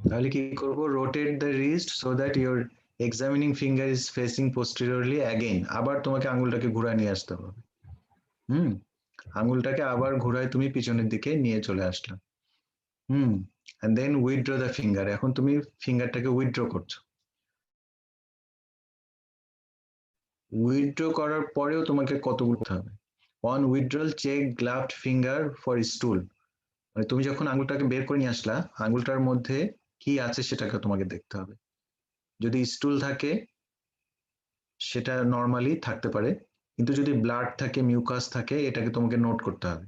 তাহলে কি করব, rotate the wrist so that your examining finger is facing posteriorly again. আবার তোমাকে আঙ্গুলটাকে ঘুরায় নিয়ে আসতে হবে। আঙ্গুলটাকে আবার ঘুরায় তুমি পিছনের দিকে নিয়ে চলে আসলে। And then withdraw the finger. এখন তুমি ফিঙ্গারটাকে উইথড্র করছো। উইথড্র করার পরেও তোমাকে কতগুলো করতে হবে। On withdrawal check gloved finger for stool. মানে তুমি যখন আঙ্গুলটাকে বের করে নিয়ে আসলা, আঙ্গুলটার মধ্যে কি আছে সেটাকে তোমাকে দেখতে হবে। যদি স্টুল থাকে সেটা নর্মালি থাকতে পারে, কিন্তু যদি ব্লাড থাকে, মিউকাস থাকে, এটাকে তোমাকে নোট করতে হবে।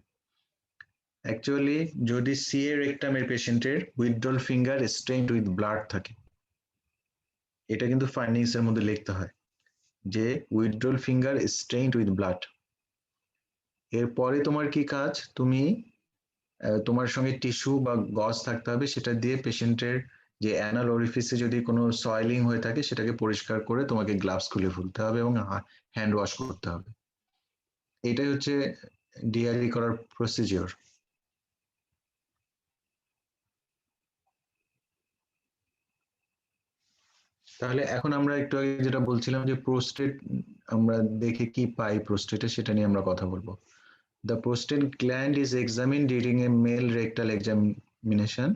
অ্যাকচুয়ালি যদি সিএ রেকটামের পেশেন্টের withdrawal finger stained with blood থাকে, এটা কিন্তু ফাইন্ডিংস এর মধ্যে লিখতে হয় যে withdrawal finger stained with blood. এরপরে তোমার কি কাজ, তুমি তোমার সঙ্গে টিস্যু বা গজ থাকতে হবে, সেটা দিয়ে পেশেন্টের যে অ্যানাল অরিফিসে যদি কোনো সয়েলিং হয়ে থাকে সেটাকে পরিষ্কার করে তোমাকে গ্লাভস খুলে ফেলতে হবে এবং হ্যান্ড ওয়াশ করতে হবে। এটাই হচ্ছে ডিআরই করার প্রসিজিওর। তাহলে এখন আমরা একটু আগে যেটা বলছিলাম যে প্রোস্টেট আমরা দেখে কি পাই প্রোস্টেটে, সেটা নিয়ে আমরা কথা বলবো। The prostate gland is examined during a male rectal examination.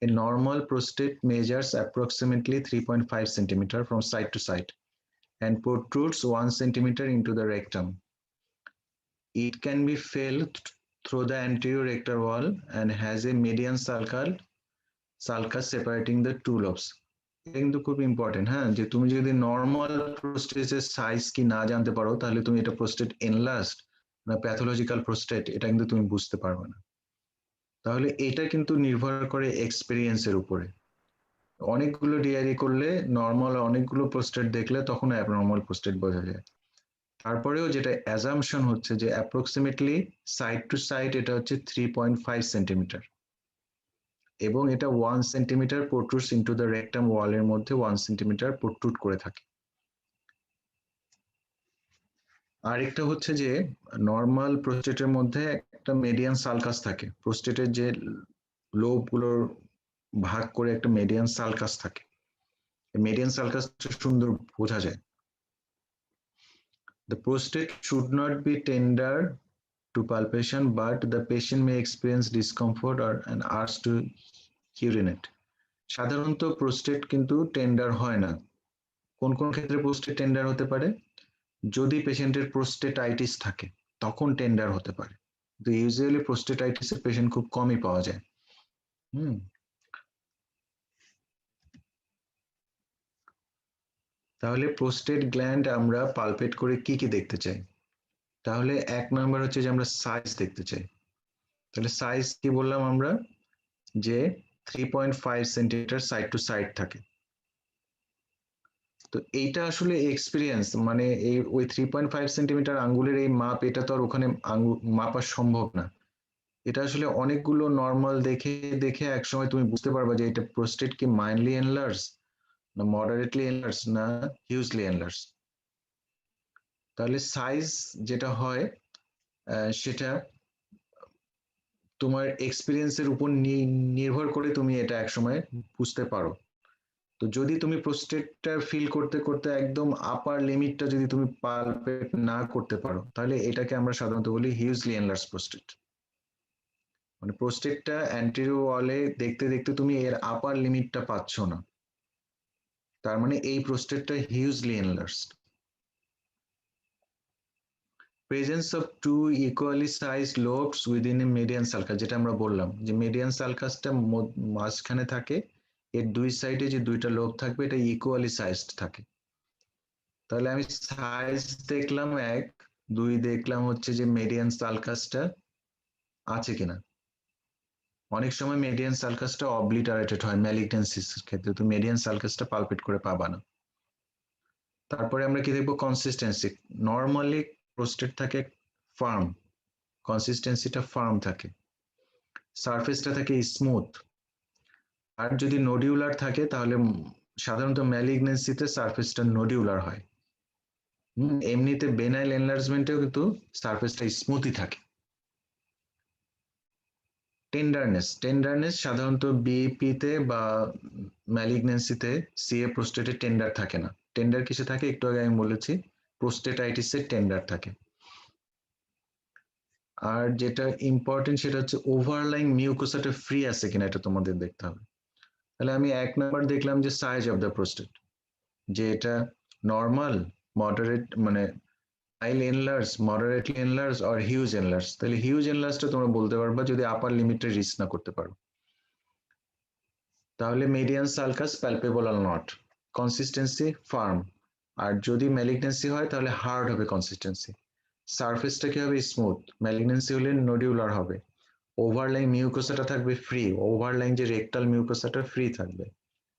A normal prostate measures approximately 3.5 centimeter from side to side and protrudes 1 centimeter into the rectum. It can be felt through the anterior rectal wall and has a median sulcus separating the two lobes. এটা কিন্তু খুব important, হ্যাঁ, যে তুমি যদি normal প্রোস্টেটের size কি না জানতে পারো তাহলে তুমি এটা প্রোস্টেট এনলার্জড না প্যাথোলজিক্যাল প্রোস্টেট এটা কিন্তু তুমি বুঝতে পারবে না। তাহলে এটা কিন্তু নির্ভর করে এক্সপেরিয়েন্সের উপরে। অনেকগুলো ডিআরই করলে নর্মাল অনেকগুলো প্রোস্টেট দেখলে তখন অ্যাবনর্মাল প্রোস্টেট বোঝা যায়। তারপরেও যেটা অ্যাজাম্পশন হচ্ছে যে অ্যাপ্রক্সিমেটলি সাইড টু সাইড এটা হচ্ছে 3.5 সেন্টিমিটার এবং এটা 1 সেন্টিমিটার প্রোট্রুডস ইনটু দ্য রেকটাম ওয়ালের মধ্যে 1 সেন্টিমিটার প্রোট্রুড করে থাকে। আরেকটা হচ্ছে যে নর্মাল প্রোস্টেটের মধ্যে একটা মেডিয়ান সালকাস থাকে, প্রোস্টেটের যে লোবগুলোর ভাগ করে একটা মেডিয়ান সালকাস থাকে, মেডিয়ান সালকাসটা সুন্দর বোঝা যায়। The prostate should not be tender to palpation, but the patient may experience discomfort or an urge to urinate. সাধারণত প্রোস্টেট কিন্তু টেন্ডার হয় না। কোন কোন ক্ষেত্রে প্রোস্টেট টেন্ডার হতে পারে, যদি পেশেন্টের প্রোস্টেটাইটিস থাকে তখন টেন্ডার হতে পারে, কিন্তু ইউজুয়ালি প্রোস্টেটাইটিসের পেশেন্ট খুব কমই পাওয়া যায়। তাহলে প্রোস্টেট গ্ল্যান্ড আমরা পালপেট করে কি কি দেখতে চাই, তাহলে 1 নাম্বার হচ্ছে যে আমরা সাইজ দেখতে চাই। তাহলে সাইজ কি বললাম আমরা, যে 3.5 সেন্টিমিটার সাইড টু সাইড থাকে। তো এইটা আসলে এক্সপিরিয়েন্স, মানে এই ওই 3.5 সেন্টিমিটার আঙ্গুলের এই মাপ, এটা তো আর ওখানে মাপা সম্ভব না। এটা আসলে অনেকগুলো নর্মাল দেখে দেখে একসময় তুমি বুঝতে পারবে যে এটা প্রোস্টেট কি মাইল্ডলি এনলার্জ না মডারেটলি এনলার্জ না হিউজলি এনলার্জ। তাহলে সাইজ যেটা হয় সেটা তোমার এক্সপিরিয়েন্সের উপর নির্ভর করে তুমি এটা একসময় বুঝতে পারো। তো যদি তুমি প্রোস্টেটটা ফিল করতে করতে একদম আপার লিমিটটা যদি তুমি পালপেট না করতে পারো, তাহলে এটাকে আমরা সাধারণত বলি হিউজলি এনলার্জ প্রোস্টেট। মানে প্রোস্টেটটা অ্যান্টেরিয়র ওয়ালে দেখতে দেখতে তুমি এর আপার লিমিটটা পাচ্ছ না, তার মানে এই প্রোস্টেটটা hugely enlarged. Presence of two equally sized lobes within a median sulcus, যেটা আমরা বললাম যে মিডিয়ান সালকাসটা মাঝখানে থাকে, এর দুই সাইডে যে দুইটা লোব থাকবে এটা ইকুয়ালি সাইজড থাকে। তাহলে আমি সাইজ দেখলাম 1, দুই দেখলাম হচ্ছে যে মেডিয়ান সালকাসটা আছে কিনা। অনেক সময় মেডিয়ান সালকাসটা অবলিটারেটেড হয় ম্যালিগন্যান্সিস ক্ষেত্রে, তো মেডিয়ান সালকাসটা পালপেট করে পাবা না। তারপরে আমরা কি দেখবো, কনসিস্টেন্সি। নর্মালি প্রোস্টেট থাকে ফার্ম, কনসিস্টেন্সিটা ফার্ম থাকে, সারফেসটা থাকে স্মুথ। আর যদি নোডিউলার থাকে তাহলে সাধারণত ম্যালিগন্যান্সিতে সারফেসটা নোডিউলার হয়। এমনিতে বেনাইল এনলার্জমেন্টেও কিন্তু সারফেসটা স্মুথই থাকে। টেন্ডারনেস সাধারণত বিএপি তে বা ম্যালিগন্যান্সিতে সিএ প্রোস্টেটে টেন্ডার থাকে না। টেন্ডার কিসে থাকে একটু আগে আমি বলেছি, প্রোস্টেটাইটিসে টেন্ডার থাকে। আর যেটা ইম্পর্টেন্ট সেটা হচ্ছে ওভারলাইং মিউকোসাটা ফ্রি আছে কিনা, এটা তোমাদের দেখতে হবে। তাহলে আমি 1 নাম্বার দেখলাম যে সাইজ অফ দ্য প্রোস্টেট, যে এটা নর্মাল, মডারেট, মানে মাইল্ড এনলার্জ, মডারেটলি এনলার্জ আর হিউজ এনলার্জ। তাহলে হিউজ এনলার্জটা তোমরা বলতে পারবা যদি আপার লিমিটে রিচ না করতে পারো। তাহলে median sulcus palpable or not, consistency firm. আর যদি ম্যালিগন্যান্সি হয় তাহলে হার্ড হবে কনসিস্টেন্সি, সারফেসটা কি হবে স্মুথ। ম্যালিগন্যান্সি হলে নোডিউলার হবে, ওভারলাইং মিউকোসাটা থাকবে ফ্রি, ওভারলাইং যে রেকটাল মিউকোসাটা ফ্রি থাকবে,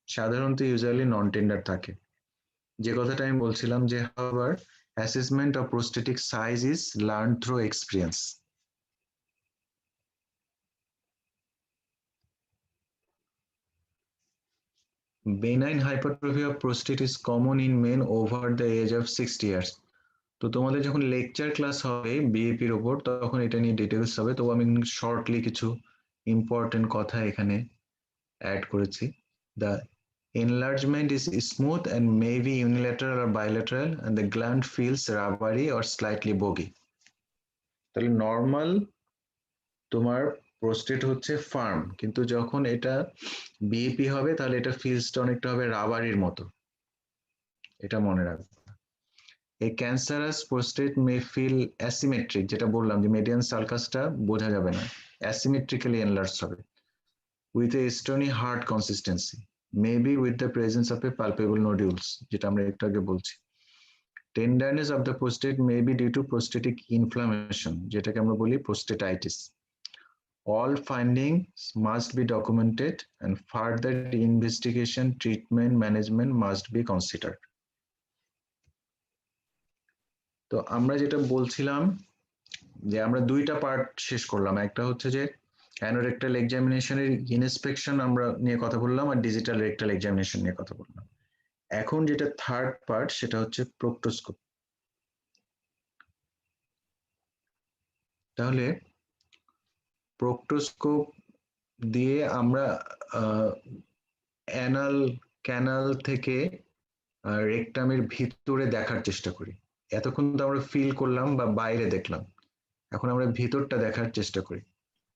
সাধারণত ইউজুয়ালি নন টেন্ডার থাকে। যে কথাটা আমি বলছিলাম যে however assessment of prosthetic size is learned through experience. Benign hypertrophy of prostate is common in men over the age of 60 years. তো তোমাদের যখন লেকচার ক্লাস হবে বিএপির উপর তখন এটা নিয়ে ডিটেলস হবে, তো আমি শর্টলি কিছু ইম্পর্টেন্ট কথা এখানে অ্যাড করেছি। The enlargement is smooth and may be unilateral or bilateral and the gland feels rubbery or slightly boggy. তাহলে নর্মাল তোমার প্রোস্টেট হচ্ছে ফার্ম, কিন্তু যখন এটা বিএপি হবে তাহলে এটা ফিলসটা অনেকটা হবে রাবারির মতো, এটা মনে রাখবে। এই ক্যান্সারাস প্রোস্টেট মে ফিল অ্যাসিমেট্রিক, যেটা বললাম যে মেডিয়ান সালকাসটা বোঝা যাবে না, অ্যাসিমেট্রিক্যালি এনলার্জ হবে with a stony hard consistency, maybe with the presence of a palpable nodules, যেটা আমরা একটু আগে বলছি। Tenderness of the prostate may be due to prostatic inflammation, যেটাকে আমরা বলি prostatitis. All findings must be documented and further investigation, treatment, management must be considered. তো আমরা যেটা বলছিলাম যে আমরা দুইটা পার্ট শেষ করলাম, একটা হচ্ছে যে অ্যানোরেক্টাল এক্সামিনেশনের ইনস্পেকশন আমরা নিয়ে কথা বললাম আর ডিজিটাল রেক্টাল এক্সামিনেশন নিয়ে কথা বললাম। এখন যেটা থার্ড পার্ট সেটা হচ্ছে প্রোক্টোস্কোপ। তাহলে প্রোক্টোস্কোপ দিয়ে আমরা অ্যানাল ক্যানাল থেকে রেকটামের ভিতরে দেখার চেষ্টা করি। এতক্ষণ তো আমরা ফিল করলাম বা বাইরে দেখলাম, এখন আমরা ভিতরটা দেখার চেষ্টা করি।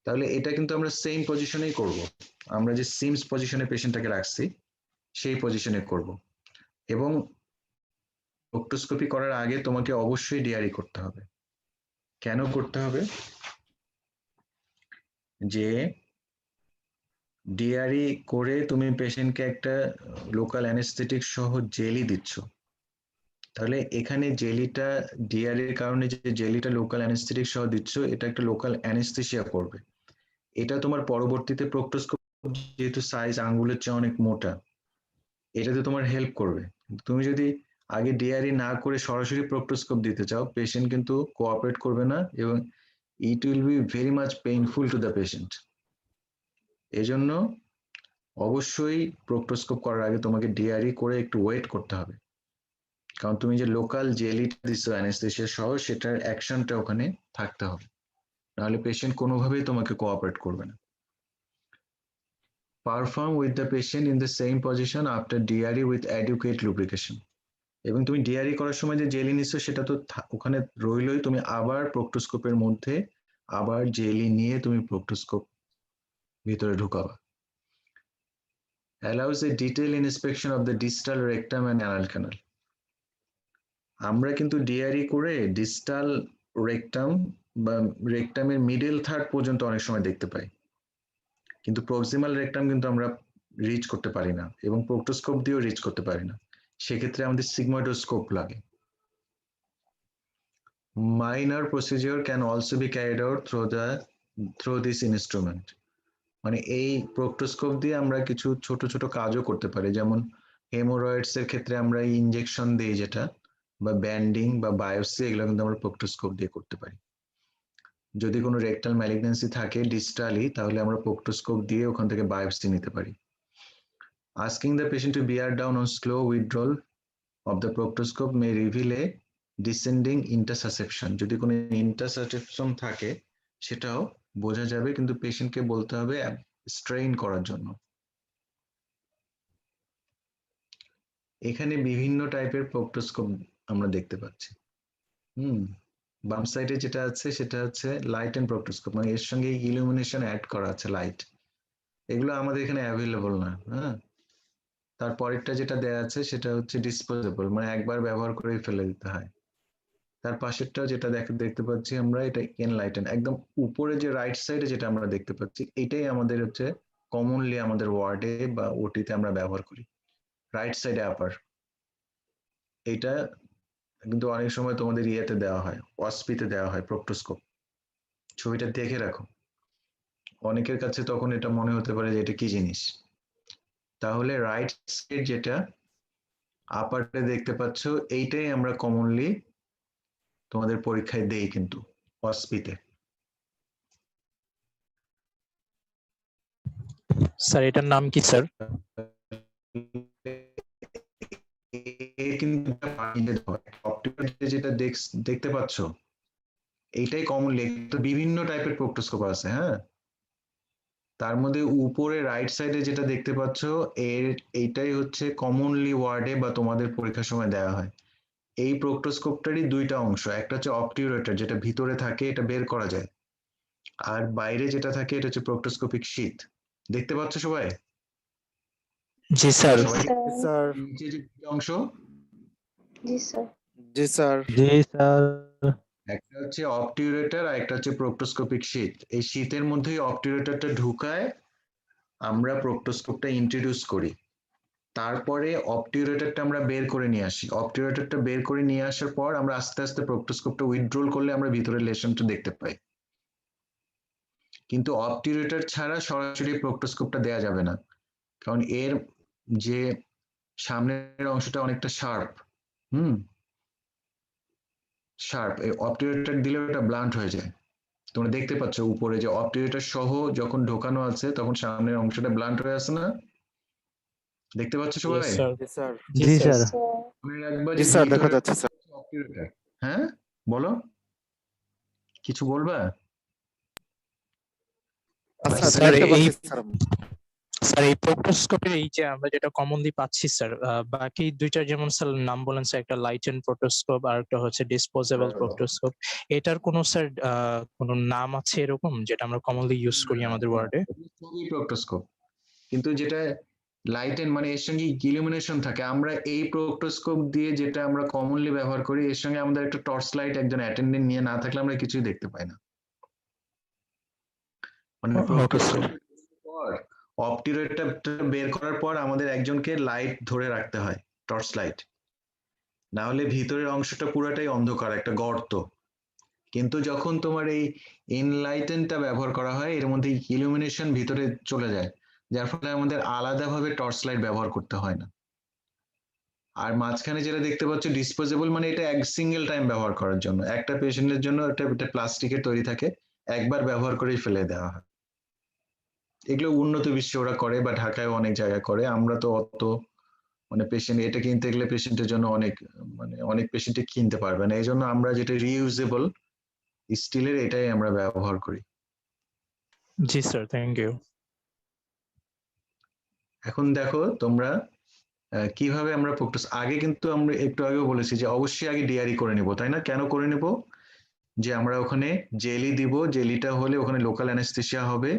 তাহলে এটা কিন্তু আমরা সেম পজিশনেই করব, আমরা যে সিমস পজিশনে পেশেন্টটাকে রাখছি সেই পজিশনে করব। এবং প্রোক্টোস্কোপি করার আগে তোমাকে অবশ্যই ডিআরই করতে হবে। কেন করতে হবে? যে ডিআরই করে তুমি পেশেন্টকে একটা লোকাল অ্যানেস্থেটিক সহ জেলি দিচ্ছ, তাহলে এখানে জেলিটা ডিআরইর কারণে যে জেলিটা লোকাল অ্যানেস্থেটিক সহ দিচ্ছ এটা একটা লোকাল অ্যানেস্থেসিয়া করবে। এটা তোমার পরবর্তীতে প্রোক্টোস্কোপ যেহেতু সাইজ আঙ্গুলের চেয়ে অনেক মোটা, এটাতে তোমার হেল্প করবে। তুমি যদি আগে ডিআরই না করে সরাসরি প্রোক্টোস্কোপ দিতে চাও পেশেন্ট কিন্তু কোঅপারেট করবে না এবং it will be very much painful to the patient. এজন্য অবশ্যই প্রোক্টোস্কোপ করার আগে তোমাকে ডিআরই করে একটু ওয়েট করতে হবে, কারণ তুমি যে লোকাল জেলিটা দিচ্ছ অ্যানেস্থেসিয়া সহ সেটার অ্যাকশনটা ওখানে থাকতে হবে, নাহলে পেশেন্ট কোনোভাবেই তোমাকে কোঅপারেট করবে না। Perform with the patient in the same position after DRE with adequate lubrication. এবং তুমি ডিআরই করার সময় যে জেলি নিচ্ছ সেটা তো ওখানে রইলই, তুমি আবার প্রোক্টোস্কোপের মধ্যে আবার জেলি নিয়ে তুমি প্রোক্টোস্কোপ ভিতরে ঢুকাবা। Allows a detailed inspection of the distal rectum and anal canal. আমরা কিন্তু ডিআরই করে ডিস্টাল রেকটাম বা রেকটামের মিডল থার্ড পর্যন্ত অনেক সময় দেখতে পাই, কিন্তু প্রক্সিমাল রেকটাম কিন্তু আমরা রিচ করতে পারি না এবং প্রোক্টোস্কোপ দিয়েও রিচ করতে পারি না, সেক্ষেত্রে আমাদের সিগময়েডোস্কোপ লাগে। minor procedure can also be carried out through this instrument. মানে এই প্রোক্টোস্কোপ দিয়ে আমরা কিছু ছোট ছোট কাজও করতে পারি, যেমন হেমোরয়েডস এর ক্ষেত্রে আমরা ইনজেকশন দিই যেটা, বা ব্যান্ডিং বা বায়োপসি, এগুলো কিন্তু আমরা প্রোক্টোস্কোপ দিয়ে করতে পারি। যদি কোনো রেকটাল ম্যালিগন্যান্সি থাকে ডিস্টালি, তাহলে আমরা প্রোক্টোস্কোপ দিয়ে ওখান থেকে বায়োপসি নিতে পারি। Asking the patient to bear down on slow withdrawal of the proctoscope may reveal a descending intussusception. যদি কোনো ইন্টারসাসেপশন থাকে সেটাও বোঝা যাবে, কিন্তু পেশেন্টকে বলতে হবে স্ট্রেইন করার জন্য। এখানে বিভিন্ন টাইপের প্রোক্টোস্কোপ আমরা দেখতে পাচ্ছি। বাম সাইডে যেটা আছে সেটা হচ্ছে লাইট এন্ড প্রোক্টোস্কোপ, মানে এর সঙ্গে ইলুমিনেশন অ্যাড করা আছে লাইট। এগুলো আমাদের এখানে অ্যাভেলেবল না। হ্যাঁ, তারপরেরটা যেটা দেয়া আছে সেটা হচ্ছে ডিসপোজেবল, মানে একবার ব্যবহার করেই ফেলে দিতে হয়। তার পাশেরটাও যেটা দেখতে পাচ্ছি আমরা, এটা এনলাইটেন। একদম উপরে যে রাইট সাইডে যেটা আমরা দেখতে পাচ্ছি, এটাই আমাদের হচ্ছে কমনলি আমাদের ওয়ার্ডে বা ওটিতে আমরা ব্যবহার করি, রাইট সাইডে আপার। এটা কিন্তু অনেক সময় তোমাদের ইয়েতে দেওয়া হয়, ওয়াসপিতে দেওয়া হয় প্রোক্টোস্কোপ। ছবিটা দেখে রাখো, অনেকের কাছে তখন এটা মনে হতে পারে যে এটা কি জিনিস। তাহলে রাইট সাইড যেটা আপারে দেখতে পাচ্ছ, এইটাই আমরা কমনলি তোমাদের পরীক্ষায় দেই কিন্তু ওয়াসপিতে।
স্যার এটার নাম কি স্যার?
কিন্তু যেটা দেখতে পাচ্ছ এইটাই কমনলি, বিভিন্ন টাইপের প্রোক্টোস্কোপ আছে। হ্যাঁ, তার মধ্যে উপরে রাইট সাইডে যেটা দেখতে পাচ্ছ এইটাই হচ্ছে কমনলি ওয়ার্ডে বা তোমাদের পরীক্ষার সময় দেওয়া হয়। এই প্রোক্টোস্কোপটারই দুইটা অংশ, একটা হচ্ছে অবটিউরেটর যেটা ভিতরে থাকে, এটা বের করা যায়, আর বাইরে যেটা থাকে এটা হচ্ছে প্রোক্টোস্কোপিক শীট। দেখতে পাচ্ছ সবাই?
জি স্যার।
সবাই
স্যার
নিচে যে অংশ,
জি স্যার
জি স্যার।
একটা হচ্ছে অবটিউরেটর আর একটা হচ্ছে প্রোক্টোস্কোপিক শীট। এই শীটের মধ্যেই অবটিউরেটরটা ঢুকায় আমরা প্রোক্টোস্কোপটা ইন্ট্রোডিউস করি। তারপরে অবটিউরেটরটা আমরা বের করে নিয়ে আসি। অবটিউরেটরটা বের করে নিয়ে আসার পর আমরা আস্তে আস্তে প্রোক্টোস্কোপটা উইথড্রল করলে আমরা ভিতরের লেশনটা দেখতে পাই। কিন্তু অবটিউরেটর ছাড়া সরাসরি প্রোক্টোস্কোপটা দেয়া যাবে না, কারণ এর যে সামনের অংশটা অনেকটা শার্প। শার্প, এই অবটিউরেটর দিলে ওটা ব্লান্ট হয়ে যায়। তোমরা দেখতে পাচ্ছ উপরে যে অবটিউরেটর সহ যখন ঢোকানো আছে তখন সামনের অংশটা ব্লান্ট হয়ে আছে না? দেখতে পাচ্ছ সবাই?
জি স্যার
জি স্যার।
মনে রাখবা
জি
যে
স্যার দেখা
ভিতরে
যাচ্ছে স্যার।
অবটিউরেটর। হ্যাঁ, বলো, কিছু বলবা?
আচ্ছা
স্যার
দেখতে
এই
পাচ্ছি স্যার।
স্যার এই প্রোক্টোস্কোপের এই যে আমরা যেটা কমনলি পাচ্ছি স্যার, বাকি দুইটার যেমন স্যার নাম বলেন স্যার, একটা লাইট এন্ড প্রোক্টোস্কোপ আর একটা হচ্ছে ডিসপোজেবল প্রোক্টোস্কোপ। এটার কোনো স্যার কোনো নাম আছে এরকম যেটা আমরা কমনলি ইউজ করি আমাদের ওয়ার্ডে?
সবই প্রোক্টোস্কোপ, কিন্তু যেটা লাইট এন্ড মানে এর সঙ্গে ইলুমিনেশন থাকে, আমরা এই প্রোক্টোস্কোপ দিয়ে যেটা আমরা কমনলি ব্যবহার করি, এর সঙ্গে আমাদের একটা টর্চ লাইট একজন অ্যাটেন্ডেন্ট নিয়ে না থাকলে আমরা কিছুই দেখতে পাই না। মানে
ওকে স্যার।
অবটিউরেটরটা বের করার পর আমাদের একজনকে লাইট ধরে রাখতে হয়, টর্চ লাইট, না হলে ভিতরের অংশটা পুরাটাই অন্ধকার, একটা গর্ত। কিন্তু যখন তোমার এই এনলাইটেনটা ব্যবহার করা হয়, এর মধ্যে ইলুমিনেশন ভিতরে চলে যায়, যার ফলে আমাদের আলাদাভাবে টর্চ লাইট ব্যবহার করতে হয় না। আর মাঝখানে যেটা দেখতে পাচ্ছ ডিসপোজেবল, মানে এটা এক সিঙ্গেল টাইম ব্যবহার করার জন্য, একটা পেশেন্টের জন্য এটা প্লাস্টিকের তৈরি থাকে, একবার ব্যবহার করেই ফেলে দেওয়া হয়। এগুলো উন্নত বিশ্বে ওরা করে বা ঢাকায় অনেক জায়গায় করে, আমরা তো অত মানে পেশেন্ট এটা কিনতে গেলে পেশেন্টের জন্য অনেক মানে অনেক পেশেন্টে কিনতে পারবে না, এই জন্য আমরা যেটা রিইউজেবল স্টিলের এটাই আমরা ব্যবহার করি।
জি স্যার, থ্যাংক ইউ।
এখন দেখো তোমরা কিভাবে আমরা আগে কিন্তু আমরা একটু আগেও বলেছি যে অবশ্যই আগে ডিআরই করে নিব, তাই না? কেন করে নিব? যে আমরা ওখানে জেলি দিব, জেলিটা হলে ওখানে লোকাল অ্যানেস্থেসিয়া হবে,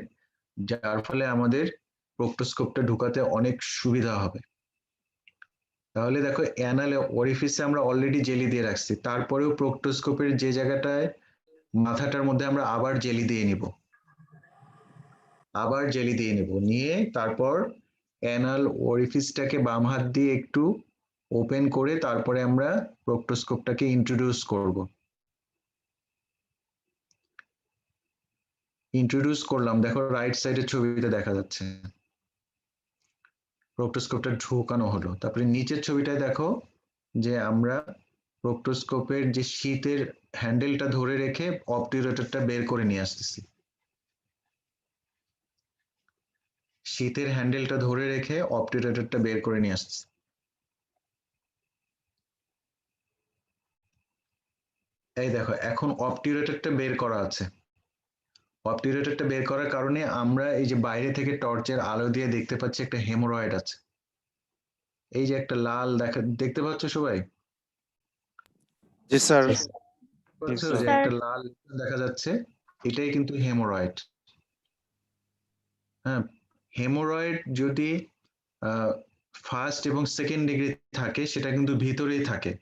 যার ফলে আমাদের প্রোক্টোস্কোপটা ঢুকাতে অনেক সুবিধা হবে। তাহলে দেখো অ্যানাল ওরিফিসে আমরা অলরেডি জেলি দিয়ে রাখছি, তারপরেও প্রোক্টোস্কোপের যে জায়গাটায় মাথাটার মধ্যে আমরা আবার জেলি দিয়ে নিব, নিয়ে তারপর অ্যানাল ওরিফিসটাকে বাম হাত দিয়ে একটু ওপেন করে তারপরে আমরা প্রোক্টোস্কোপটাকে ইন্ট্রোডিউস করব। ইন্ট্রোডিউস করলাম, দেখো রাইট সাইডের ছবিতে দেখা যাচ্ছে প্রোক্টোস্কোপটা ঢোকানো হলো। তারপরে নিচের ছবিটায় দেখো যে আমরা প্রোক্টোস্কোপের যে শীতের হ্যান্ডেলটা ধরে রেখে অবটিউরেটরটা বের করে নিয়ে আসতেছি। শীতের হ্যান্ডেলটা ধরে রেখে অবটিউরেটরটা বের করে নিয়ে আসতেছি। এই দেখো এখন অবটিউরেটরটা বের করা আছে। অবটিউরেটরটা বের করার কারণে আমরা এই যে বাইরে থেকে টর্চের আলো দিয়ে দেখতে পাচ্ছি একটা হেমোরয়েড আছে। এই যে একটা লাল দেখতে পাচ্ছ সবাই?
জি স্যার।
পাচ্ছো
স্যার।
যে একটা লাল দেখা যাচ্ছে, এটাই কিন্তু হেমোরয়েড। হ্যাঁ, হেমোরয়েড যদি ফার্স্ট এবং সেকেন্ড ডিগ্রি থাকে সেটা কিন্তু ভিতরেই থাকে,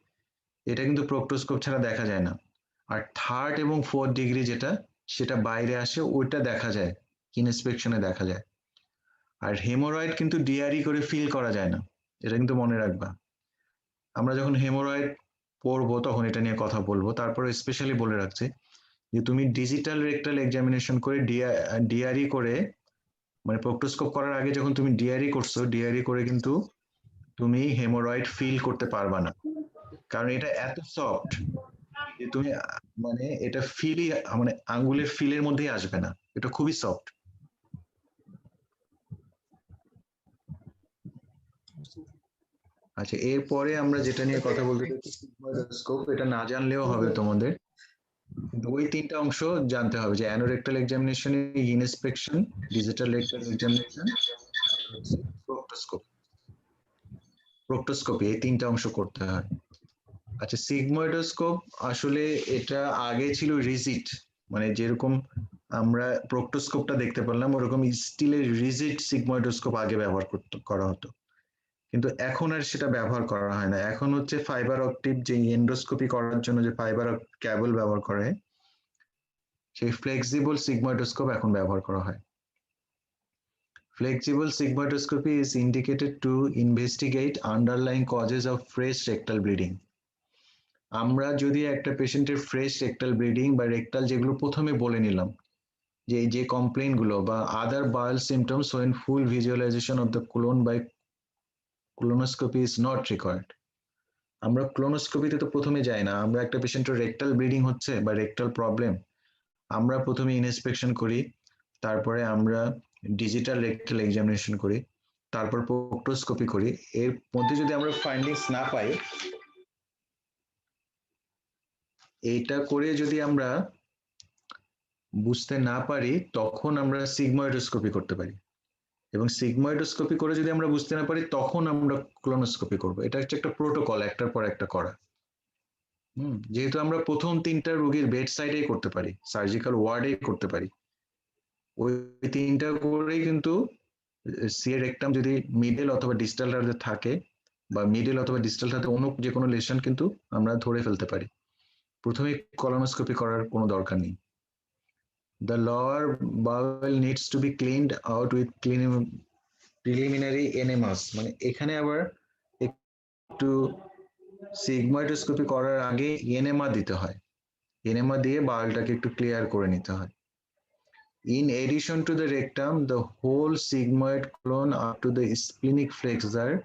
এটা কিন্তু প্রোক্টোস্কোপ ছাড়া দেখা যায় না। আর থার্ড এবং ফোর্থ ডিগ্রি যেটা, সেটা বাইরে আসে, ওইটা দেখা যায়, ইনস্পেকশনে দেখা যায়। আর হেমোরয়েড কিন্তু ডিআরই করে ফিল করা যায় না, এটা কিন্তু মনে রাখবা। আমরা যখন হেমোরয়েড পড়বো তখন এটা নিয়ে কথা বলবো। তারপরে স্পেশালি বলে রাখছে যে তুমি ডিজিটাল রেকটাল এক্সামিনেশন করে ডিআরই করে, মানে প্রোক্টোস্কোপ করার আগে যখন তুমি ডিআরই করছো, ডিআরই করে কিন্তু তুমি হেমোরয়েড ফিল করতে পারবা না, কারণ এটা এত সফট যে তুমি মানে এটা ফিলই, মানে আঙ্গুলের ফিলের মধ্যেই আসবে না, এটা খুবই সফট। আচ্ছা, এরপরে আমরা যেটা নিয়ে কথা বলতে চাচ্ছি সিগময়েডোস্কোপ, এটা না জানলেও হবে তোমাদের। ওই তিনটা অংশ জানতে হবে, যে anorectal examination, inspection, digital rectal examination, proctoscope, proctoscopy, এই তিনটা অংশ করতে হয়। আচ্ছা, সিগময়েডোস্কোপ আসলে এটা আগে ছিল রিজিড, মানে যেরকম আমরা প্রোক্টোস্কোপটা দেখতে পেলাম ওরকম স্টিলের রিজিড সিগময়েডোস্কোপ আগে ব্যবহার করা হতো, কিন্তু এখন আর সেটা ব্যবহার করা হয় না। এখন হচ্ছে ফাইবার অপটিক, যে এন্ডোস্কোপি করার জন্য যে ফাইবার ক্যাবল ব্যবহার করে, সেই ফ্লেক্সিবল সিগময়েডোস্কোপ এখন ব্যবহার করা হয়। Flexible sigmoidoscopy is indicated to investigate underlying causes of fresh rectal bleeding. আমরা যদি একটা পেশেন্টের ফ্রেশ রেকটাল ব্লিডিং বা রেকটাল, যেগুলো প্রথমে বলে নিলাম, যে কমপ্লেইন গুলো বা other bowel symptoms when full visualization of the colon by colonoscopy is not required, আমরা ক্লোনোস্কোপিতে তো প্রথমে যাই না। আমরা একটা পেশেন্টের রেকটাল ব্লিডিং হচ্ছে বা রেকটাল প্রবলেম, আমরা প্রথমে ইনস্পেকশন করি, তারপরে আমরা ডিজিটাল রেকটাল এক্সামিনেশন করি, তারপর প্রোক্টোস্কোপি করি। এর মধ্যে যদি আমরা ফাইন্ডিংস না পাই, এইটা করে যদি আমরা বুঝতে না পারি, তখন আমরা সিগময়েডোস্কোপি করতে পারি, এবং সিগময়েডোস্কোপি করে যদি আমরা বুঝতে না পারি, তখন আমরা ক্লোনোস্কোপি করব। এটা হচ্ছে একটা প্রোটোকল, একটার পর একটা করা। যেহেতু আমরা প্রথম তিনটা রোগীর বেড সাইডেই করতে পারি, সার্জিক্যাল ওয়ার্ডেই করতে পারি, ওই তিনটা করেই কিন্তু সিএ রেকটাম যদি মিডল অথবা ডিস্টালটাতে থাকে, বা মিডল অথবা ডিস্টালটাতে অন্য যে কোনো লেশন কিন্তু আমরা ধরে ফেলতে পারি, প্রথমে কলোনোস্কোপি করার কোনো দরকার নেই। The lower bowel needs to be cleaned out with preliminary enemas, মানে এখানে আবার একটু সিগময়েডোস্কোপি করার আগে এনেমা দিতে হয়, এনেমা দিয়ে বাউলটাকে একটু ক্লিয়ার করে নিতে হয়। In addition to the rectum, the whole sigmoid colon up to the splenic flexure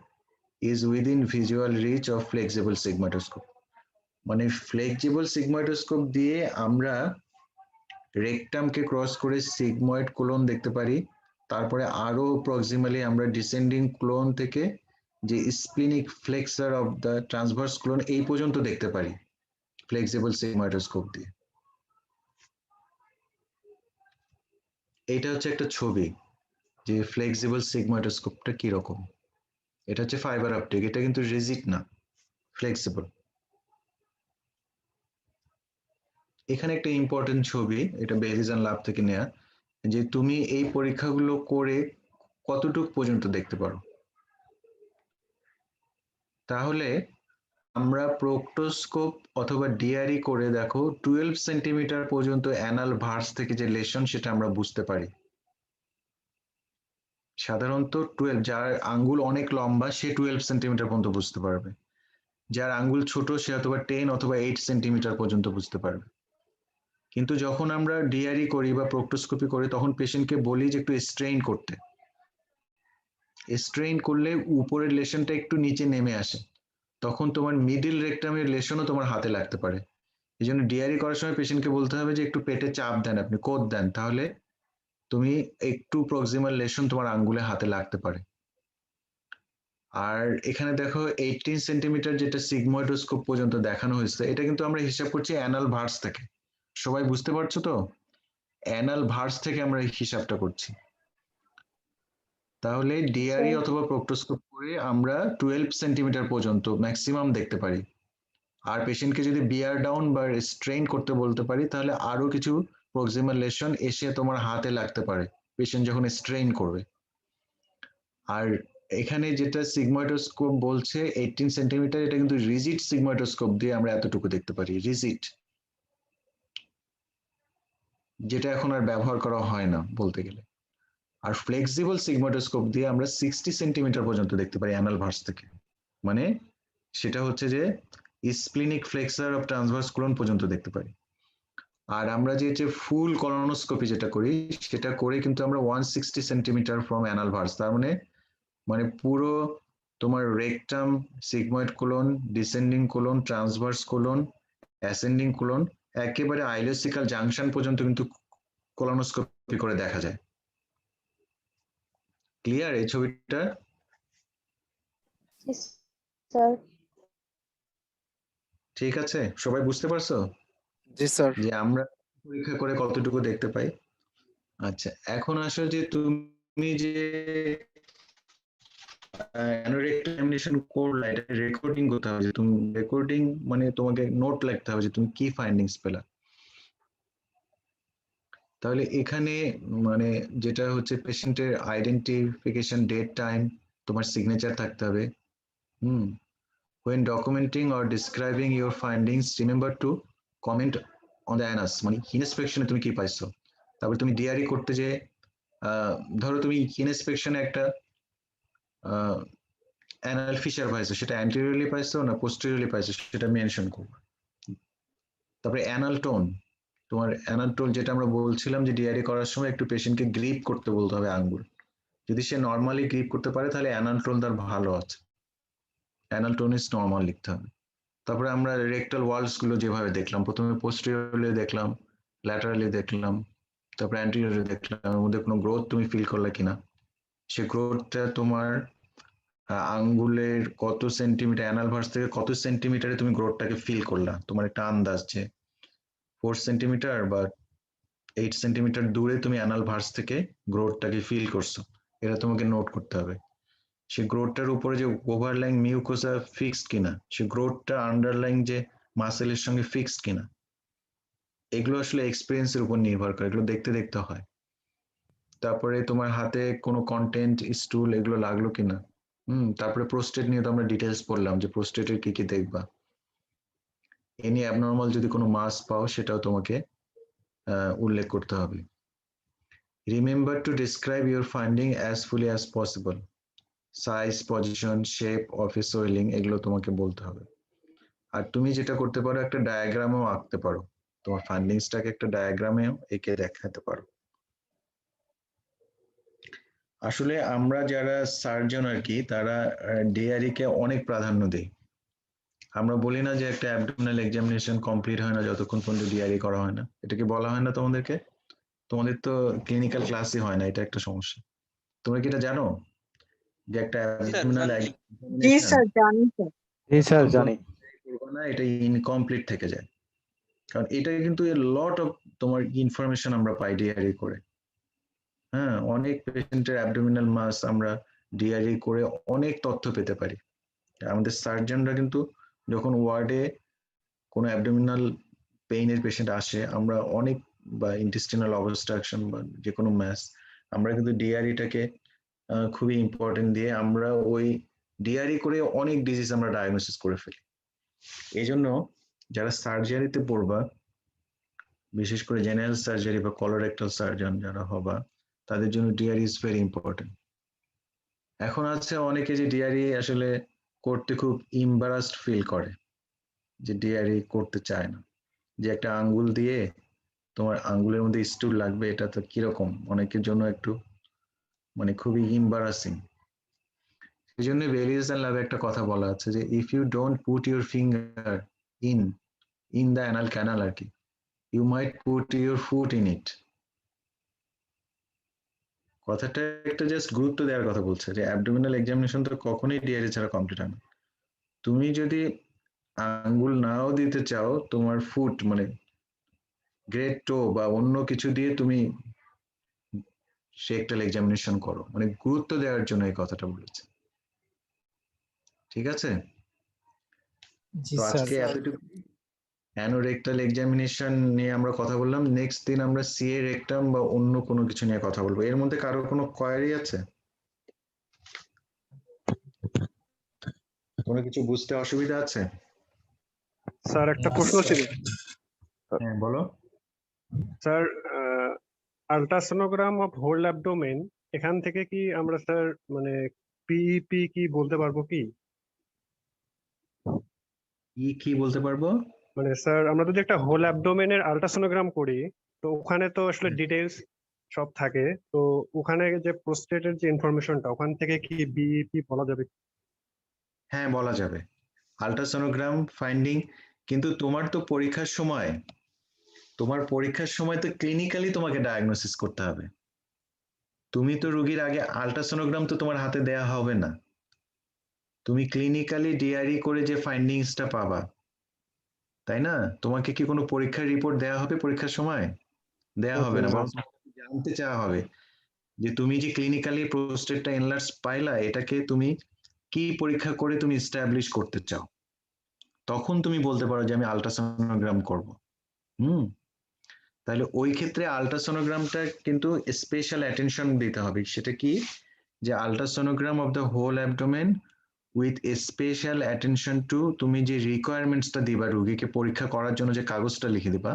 is within visual reach of flexible sigmoidoscope, মানে ফ্লেক্সিবল সিগময়েডোস্কোপ দিয়ে আমরা রেকটামকে ক্রস করে সিগময়েড কোলন দেখতে পারি, তারপরে আরো প্রক্সিমালি আমরা ডিসেন্ডিং কোলন থেকে যে splenic flexor of the transverse colon এই পর্যন্ত দেখতে পারি ফ্লেক্সিবল সিগময়েডোস্কোপ দিয়ে। এইটা হচ্ছে একটা ছবি যে ফ্লেক্সিবল সিগময়েডোস্কোপটা কিরকম। এটা হচ্ছে ফাইবার অপটিক, এটা কিন্তু রিজিড না, ফ্লেক্সিবল। এখানে একটা ইম্পর্টেন্ট ছবি, এটা বেরিজান ল্যাব থেকে নেয়া, যে তুমি এই পরীক্ষাগুলো করে কতটুকু পর্যন্ত দেখতে পারো। তাহলে আমরা প্রোক্টোস্কোপ অথবা ডিআরই করে দেখো 12 সেন্টিমিটার পর্যন্ত অ্যানাল ভার্স থেকে যে লেশন সেটা আমরা বুঝতে পারি। সাধারণত 12, যার আঙ্গুল অনেক লম্বা সে 12 সেন্টিমিটার পর্যন্ত বুঝতে পারবে, যার আঙ্গুল ছোট সে অথবা 10 অথবা 8 সেন্টিমিটার পর্যন্ত বুঝতে পারবে। কিন্তু যখন আমরা ডিআরই করি বা প্রক্টোস্কোপি করি তখন পেশেন্টকে বলি যে একটু স্ট্রেইন করতে। স্ট্রেইন করলে উপরের লেশনটা একটু নিচে নেমে আসে, তখন তোমার মিডিল রেকটামের লেশনও তোমার হাতে লাগতে পারে। এই জন্য ডিআরই করার সময় পেশেন্টকে বলতে হবে যে একটু পেটে চাপ দেন, আপনি কোদ দেন, তাহলে তুমি একটু প্রক্সিমাল লেশন তোমার আঙ্গুলে হাতে লাগতে পারে। আর এখানে দেখো 18 সেন্টিমিটার যেটা সিগময়েডোস্কোপ পর্যন্ত দেখানো হয়েছে, এটা কিন্তু আমরা হিসাব করছি অ্যানাল ভার্স থেকে। সবাই বুঝতে পারছো তো? অ্যানাল ভার্স থেকে আমরা এই হিসাবটা করছি। তাহলে ডিআরই
স্যার
অথবা প্রক্টোস্কোপ করে আমরা 12 সেন্টিমিটার পর্যন্ত ম্যাক্সিমাম দেখতে পারি। আর পেশেন্টকে যদি বিয়ার ডাউন বা স্ট্রেইন করতে বলতে পারি তাহলে আরো কিছু প্রক্সিমাল লেশন এসে তোমার হাতে লাগতে পারে পেশেন্ট যখন স্ট্রেইন করবে। আর এখানে যেটা সিগময়েডোস্কোপ বলছে 18 সেন্টিমিটার, এটা কিন্তু রিজিড সিগময়েডোস্কোপ দিয়ে আমরা এতটুকু দেখতে পারি, রিজিড, যেটা এখন আর ব্যবহার করা হয় না বলতে গেলে। আর ফ্লেক্সিবল সিগময়েডোস্কোপ দিয়ে আমরা 60 সেন্টিমিটার পর্যন্ত দেখতে পারি অ্যানাল ভার্স থেকে। মানে সেটা হচ্ছে যে splenic flexor of transverse colon পর্যন্ত দেখতে পারি। আর আমরা যে ফুল কলোনোস্কোপি যেটা করি সেটা করে কিন্তু আমরা 160 সেন্টিমিটার ফ্রম অ্যানাল ভার্স, তার মানে পুরো তোমার rectum, sigmoid colon, descending colon, transverse colon, ascending colon, একেবারে আইলোসিকাল জাংশন পর্যন্ত কিন্তু কোলোনোস্কোপি করে দেখা যায়। ক্লিয়ার এই ছবিটা?
স্যার
ঠিক আছে, সবাই বুঝতে পারছো
জি স্যার।
যে আমরা পরীক্ষা করে কতটুকু দেখতে পাই? আচ্ছা, এখন আসো যে তুমি যে এক্সামিনেশন করলা, এটা রেকর্ডিং করতে হবে, যে তুমি রেকর্ডিং মানে তোমাকে নোট লিখতে হবে যে তুমি কি ফাইন্ডিংস পেলা। তাহলে এখানে মানে যেটা হচ্ছে পেশেন্টের আইডেন্টিফিকেশন, ডেট, টাইম, তোমার সিগনেচার থাকতে হবে। When documenting or describing your findings, remember to comment on the ANAS, মানে ইনস্পেকশনে তুমি কি পাইছো। তারপর তুমি ডিআরই করতে যে ধরো তুমি ইনস্পেকশনে একটা অ্যানাল ফিচার পাইছো, সেটা অ্যান্টেরিয়রলি পাইছো না পোস্টেরিয়রলি পাইছো সেটা মেনশন করবে। তারপরে অ্যানাল টোন, তোমার অ্যানাল টোন যেটা আমরা বলছিলাম যে ডিআরই করার সময় একটু পেশেন্টকে গ্রিপ করতে বলতে হবে আঙ্গুল, যদি সে নর্মালি গ্রিপ করতে পারে তাহলে অ্যানাল টোন তার ভালো আছে, অ্যানাল টোন ইজ নর্মাল লিখতে হবে। তারপরে আমরা রেকটাল ওয়ালস গুলো যেভাবে দেখলাম, প্রথমে পোস্টেরিয়রলি দেখলাম, ল্যাটারালি দেখলাম, তারপরে অ্যান্টেরিয়রলি দেখলাম, এর মধ্যে কোনো গ্রোথ তুমি ফিল করলে কিনা, সে গ্রোথটা তোমার আঙ্গুলের কত সেন্টিমিটার, অ্যানাল ভার্স থেকে কত সেন্টিমিটারে তুমি গ্রোথটাকে ফিল করলা, তোমার একটা আন্দাজ যে 4 সেন্টিমিটার বা 8 সেন্টিমিটার দূরে তুমি অ্যানাল ভার্স থেকে গ্রোথটাকে ফিল করছো, এটা তোমাকে নোট করতে হবে। সে গ্রোথটার উপরে যে ওভারলাইং মিউকোসা ফিক্সড কিনা, সে গ্রোথটা আন্ডারলাইং যে মাসেলের সঙ্গে ফিক্সড কিনা, এগুলো আসলে এক্সপিরিয়েন্সের উপর নির্ভর করে, এগুলো দেখতে দেখতে হয়। তারপরে তোমার হাতে কোনো কন্টেন্ট, স্টুল এগুলো লাগলো কিনা। তারপরে প্রোস্টেট নিয়ে তো আমরা ডিটেলস পড়লাম যে প্রোস্টেটের কি কি দেখবা, এনি অ্যাবনর্মাল যদি কোনো মাস পাও সেটাও তোমাকে উল্লেখ করতে হবে। Remember to describe your finding as fully as possible, size, position, shape of a swelling এগুলো তোমাকে বলতে হবে। আর তুমি যেটা করতে পারো একটা ডায়াগ্রামও আঁকতে পারো, তোমার ফাইন্ডিংসটাকে একটা ডায়াগ্রামেও এঁকে দেখাতে পারো। আসলে আমরা যারা সার্জন আর কি, তারা ডিআরই কে অনেক প্রাধান্য দেই। আমরা বলি না যে একটা অ্যাবডোমিনাল এক্সামিনেশন কমপ্লিট হয় না যতক্ষণ পর্যন্ত ডিআরই করা হয় না, এটাকে বলা হয় না তোমাদেরকে? তোমাদের তো ক্লিনিক্যাল ক্লাসই হয় না, এটা একটা সমস্যা। তোমরা কি এটা জানো যে একটা অ্যাবডোমিনাল
জি
এক্সামিনেশন
স্যার জানি স্যার।
জি স্যার জানি।
করবো না, এটা ইনকমপ্লিট থেকে যায়, কারণ এটা কিন্তু লট অফ তোমার ইনফরমেশন আমরা পাই ডিআরই করে। হ্যাঁ, অনেক পেশেন্টের অ্যাবডোমিনাল মাস আমরা ডিআরই করে অনেক তথ্য পেতে পারি। আমাদের সার্জনরা কিন্তু যখন ওয়ার্ডে কোনো অ্যাবডোমিনাল পেইনের পেশেন্ট আসে, আমরা অনেক, বা ইন্টেস্টিনাল অবস্ট্রাকশন বা যে কোনো ম্যাস, আমরা কিন্তু ডিআরইটাকে খুবই ইম্পর্টেন্ট দিয়ে আমরা ওই ডিআরই করে অনেক ডিজিজ আমরা ডায়াগনোসিস করে ফেলি। এই জন্য যারা সার্জারিতে পড়বা, বিশেষ করে জেনারেল সার্জারি বা কলোরেক্টাল সার্জন যারা হবা, তাদের জন্য ডিআরই ইজ ভেরি ইম্পর্টেন্ট। এখন আছে অনেকে যে ডিআরই আসলে করতে খুব ইম্বারাসড ফিল করে, যে ডিআরই করতে চায় না, যে একটা আঙ্গুল দিয়ে তোমার আঙ্গুলের মধ্যে স্টুল লাগবে, এটা তো কিরকম অনেকের জন্য একটু মানে খুবই ইম্বারাসিং। সেই জন্য ভেরিয়েশন ল্যাবে একটা কথা বলা আছে যে if you don't put your finger in in the anal canal আর কি, you might put your foot in it. কথাটা একটা জাস্ট গুরুত্ব দেওয়ার কথা বলছে যে অ্যাবডোমিনাল এক্সামিনেশন তো কখনোই ডিআরই ছাড়া কমপ্লিট হয় না। তুমি যদি আঙ্গুল নাও দিতে চাও, তোমার ফুট মানে গ্রেট টো বা অন্য কিছু দিয়ে তুমি রেকটাল এক্সামিনেশন করো, মানে গুরুত্ব দেওয়ার জন্য এই কথাটা বলেছে। ঠিক আছে,
জি
তো
স্যার।
আজকে এতটুকু অ্যানোরেকটাল এক্সামিনেশন নিয়ে আমরা কথা বললাম। নেক্সট দিন আমরা সিএ রেকটাম বা অন্য কোনো কিছু নিয়ে কথা বলবো। এর মধ্যে কারো কোনো কোয়ারি আছে? কোনো কিছু বুঝতে অসুবিধা আছে?
স্যার একটা প্রশ্ন ছিল
হ্যাঁ বলো।
Sir, ultrasonogram of whole abdomen, এখান থেকে কি আমরা স্যার মানে পিইপি কি বলতে পারবো কি?
কি বলতে পারবো?
মানে স্যার আমরা যদি একটা হোল অ্যাবডোমেনের আল্ট্রাসোনোগ্রাম করি, তো ওখানে তো আসলে ডিটেলস সব থাকে, তো ওখানে যে প্রোস্টেটের যে ইনফরমেশনটা ওখান থেকে কি বিইপি বলা যাবে?
হ্যাঁ বলা যাবে, আল্ট্রাসোনোগ্রাম ফাইন্ডিং। কিন্তু তোমার তো পরীক্ষার সময় তো ক্লিনিক্যালি তোমাকে ডায়াগনোসিস করতে হবে। তুমি তো রোগীর আগে আল্ট্রাসোনোগ্রাম তো তোমার হাতে দেয়া হবে না, তুমি ক্লিনিক্যালি ডিআরই করে যে ফাইন্ডিংসটা পাবা, তাই না? তোমাকে কি কোনো পরীক্ষার রিপোর্ট দেয়া হবে পরীক্ষার সময়? দেয়া হবে না, বরং জানতে চাওয়া হবে যে তুমি যে ক্লিনিক্যালি প্রোস্টেটটা এনলার্জ পাইলা, এটাকে তুমি কি পরীক্ষা করে তুমি এস্টাবলিশ করতে চাও, তখন তুমি বলতে পারো যে আমি আল্ট্রাসোনোগ্রাম করব। হুম, তাহলে ওই ক্ষেত্রে আল্ট্রাসোনোগ্রামটা কিন্তু স্পেশাল অ্যাটেনশন দিতে হবে। সেটা কি, যে ultrasonogram of the whole abdomen with special attention to, তুমি যে রিকোয়ারমেন্টসটা দিবা রোগীকে পরীক্ষা করার জন্য, যে কাগজটা লিখে দিবা,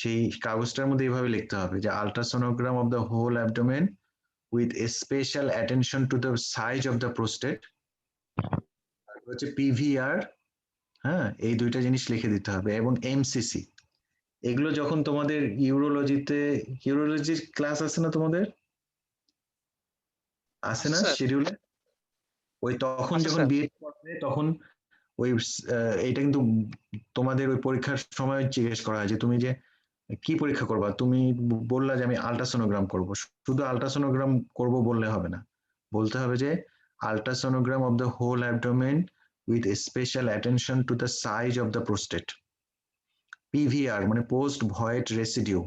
সেই কাগজটার মধ্যে এইভাবে লিখতে হবে যে ultrasonogram of the whole abdomen with special attention to the size of the prostate, হচ্ছে পিভিআর। হ্যাঁ, এই দুইটা জিনিস লিখে দিতে হবে। এবং এমসিসি, এগুলো যখন তোমাদের ইউরোলজির ক্লাস আছে না তোমাদের, আছে না শিডিউলে, ওই তখন যখন বিএড করবে তখন ওই এইটা কিন্তু তোমাদের ওই পরীক্ষার সময় জিজ্ঞেস করা হয় যে তুমি যে কি পরীক্ষা করবা, তুমি বললা যে আমি আল্ট্রাসোনোগ্রাম করব, শুধু আল্ট্রাসোনোগ্রাম করব বললে হবে না, বলতে হবে যে ultrasonogram of the whole abdomen with special attention to the size of the prostate, PVR মানে post void residue,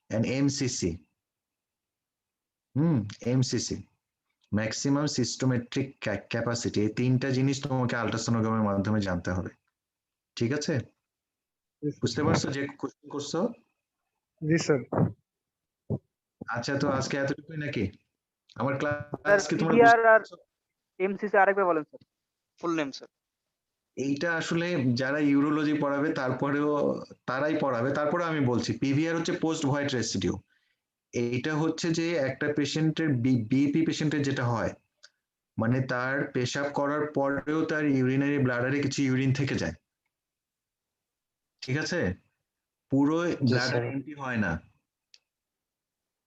and MCC. MCC maximum cystometric capacity, এই তিনটা জিনিস তোমাকে আল্ট্রাসোনোগ্রামের মাধ্যমে জানতে হবে। ঠিক আছে, বুঝতে পারছো যে কোশ্চেন করছো?
জি স্যার।
আচ্ছা, তো আজকে এতটুকুই নাকি? আমার
স্যার
ক্লাস কি তোমরা
পিভিআর আর এমসিসি আরেকবার বলেন স্যার, ফুল নেম স্যার।
এইটা আসলে যারা ইউরোলজি পড়াবে তারাই পড়াবে, তারপরে আমি বলছি। পিভিআর হচ্ছে পোস্ট ভয়েড রেসিডিউ। এইটা হচ্ছে যে একটা পেশেন্টের বিপি পেশেন্টের যেটা হয়, মানে তার পেশাব করার পরেও তার ইউরিনারি ব্লাডারে কিছু ইউরিন থেকে যায়। ঠিক আছে, পুরো ব্লাডার এমটি হয় না।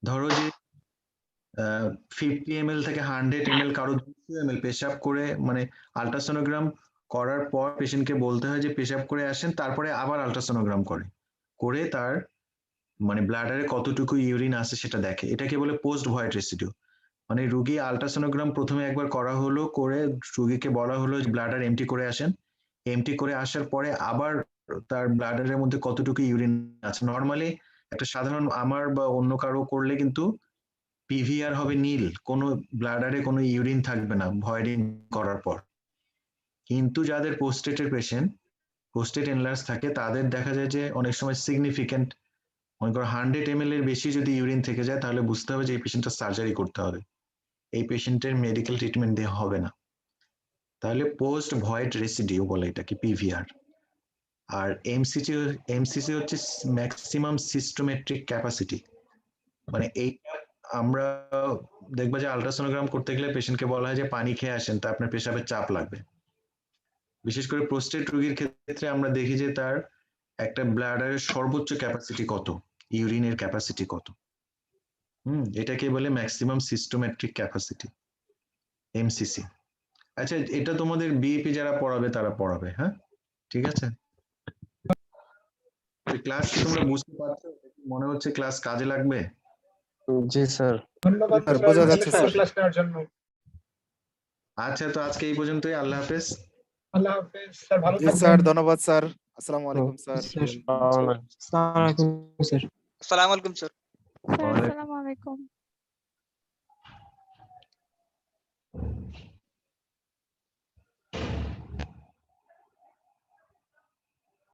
ধরো যে 50 ml থেকে 100 ml, কারো 200 ml পেশাব করে, মানে আল্ট্রাসোনোগ্রাম করার পর পেশেন্টকে বলতে হয় যে পেশাব করে আসেন, তারপরে আবার আল্ট্রাসোনোগ্রাম করে তার মানে ব্লাডারে কতটুকু ইউরিন আছে সেটা দেখে। এটাকে বলে পোস্ট ভয়েড রেসিডিউ। মানে রুগী আল্ট্রাসোনোগ্রাম প্রথমে একবার করা হলো, করে রুগীকে বলা হলো ব্লাডার এমটি করে আসেন, এমটি করে আসার পরে আবার তার ব্লাডারের মধ্যে কতটুকু ইউরিন আছে। নর্মালি একটা সাধারণ আমার বা অন্য কারো করলে কিন্তু পিভিআর হবে নীল, কোনো ব্লাডারে কোনো ইউরিন থাকবে না ভয়েডিং করার পর। কিন্তু যাদের প্রোস্টেটের পেশেন্ট, প্রোস্টেট এনলার্জ থাকে, তাদের দেখা যায় যে অনেক সময় সিগনিফিকেন্ট, মনে করো 100 ml এর বেশি যদি ইউরিন থেকে যায়, তাহলে বুঝতে হবে যে এই পেশেন্টটা সার্জারি করতে হবে, এই পেশেন্টের মেডিকেল ট্রিটমেন্ট দিয়ে হবে না। তাহলে পোস্ট ভয়েড রেসিডিউ বলে এটাকে পিভিআর। আর এমসিসি হচ্ছে ম্যাক্সিমাম সিস্টোমেট্রিক ক্যাপাসিটি। মানে এইটা আমরা দেখবা যে আল্ট্রাসোনোগ্রাম করতে গেলে পেশেন্টকে বলা হয় যে পানি খেয়ে আসেন, তা আপনার পেশাবের চাপ লাগবে। বিশেষ করে প্রোস্টেট রোগীর ক্ষেত্রে আমরা দেখি যে তার একটা ব্লাডারের সর্বোচ্চ ক্যাপাসিটি কত, ইউরিনের ক্যাপাসিটি কত। এটাকে বলে ম্যাক্সিমাম সিস্টোমেট্রিক ক্যাপাসিটি, এমসিসি। আচ্ছা, এটা তোমাদের বিএপি যারা পড়াবে তারা পড়াবে, হ্যাঁ ঠিক আছে। ক্লাস তোমরা বুঝতে পারছো? মনে হচ্ছে ক্লাস কাজে লাগবে?
জি স্যার।
ধন্যবাদ
স্যার,
স্যার,
বোঝা যাচ্ছে,
ভালো
স্যার।
ক্লাস নেওয়ার জন্য।
আচ্ছা, তো আজকে এই পর্যন্তই। আল্লাহ হাফেজ।
আল্লাহ হাফেজ স্যার, ভালো
জি
থাকবেন।
স্যার, ধন্যবাদ স্যার। আসসালামু আলাইকুম স্যার।
আসসালামু আলাইকুম স্যার।
স্যার আসসালামু আলাইকুম।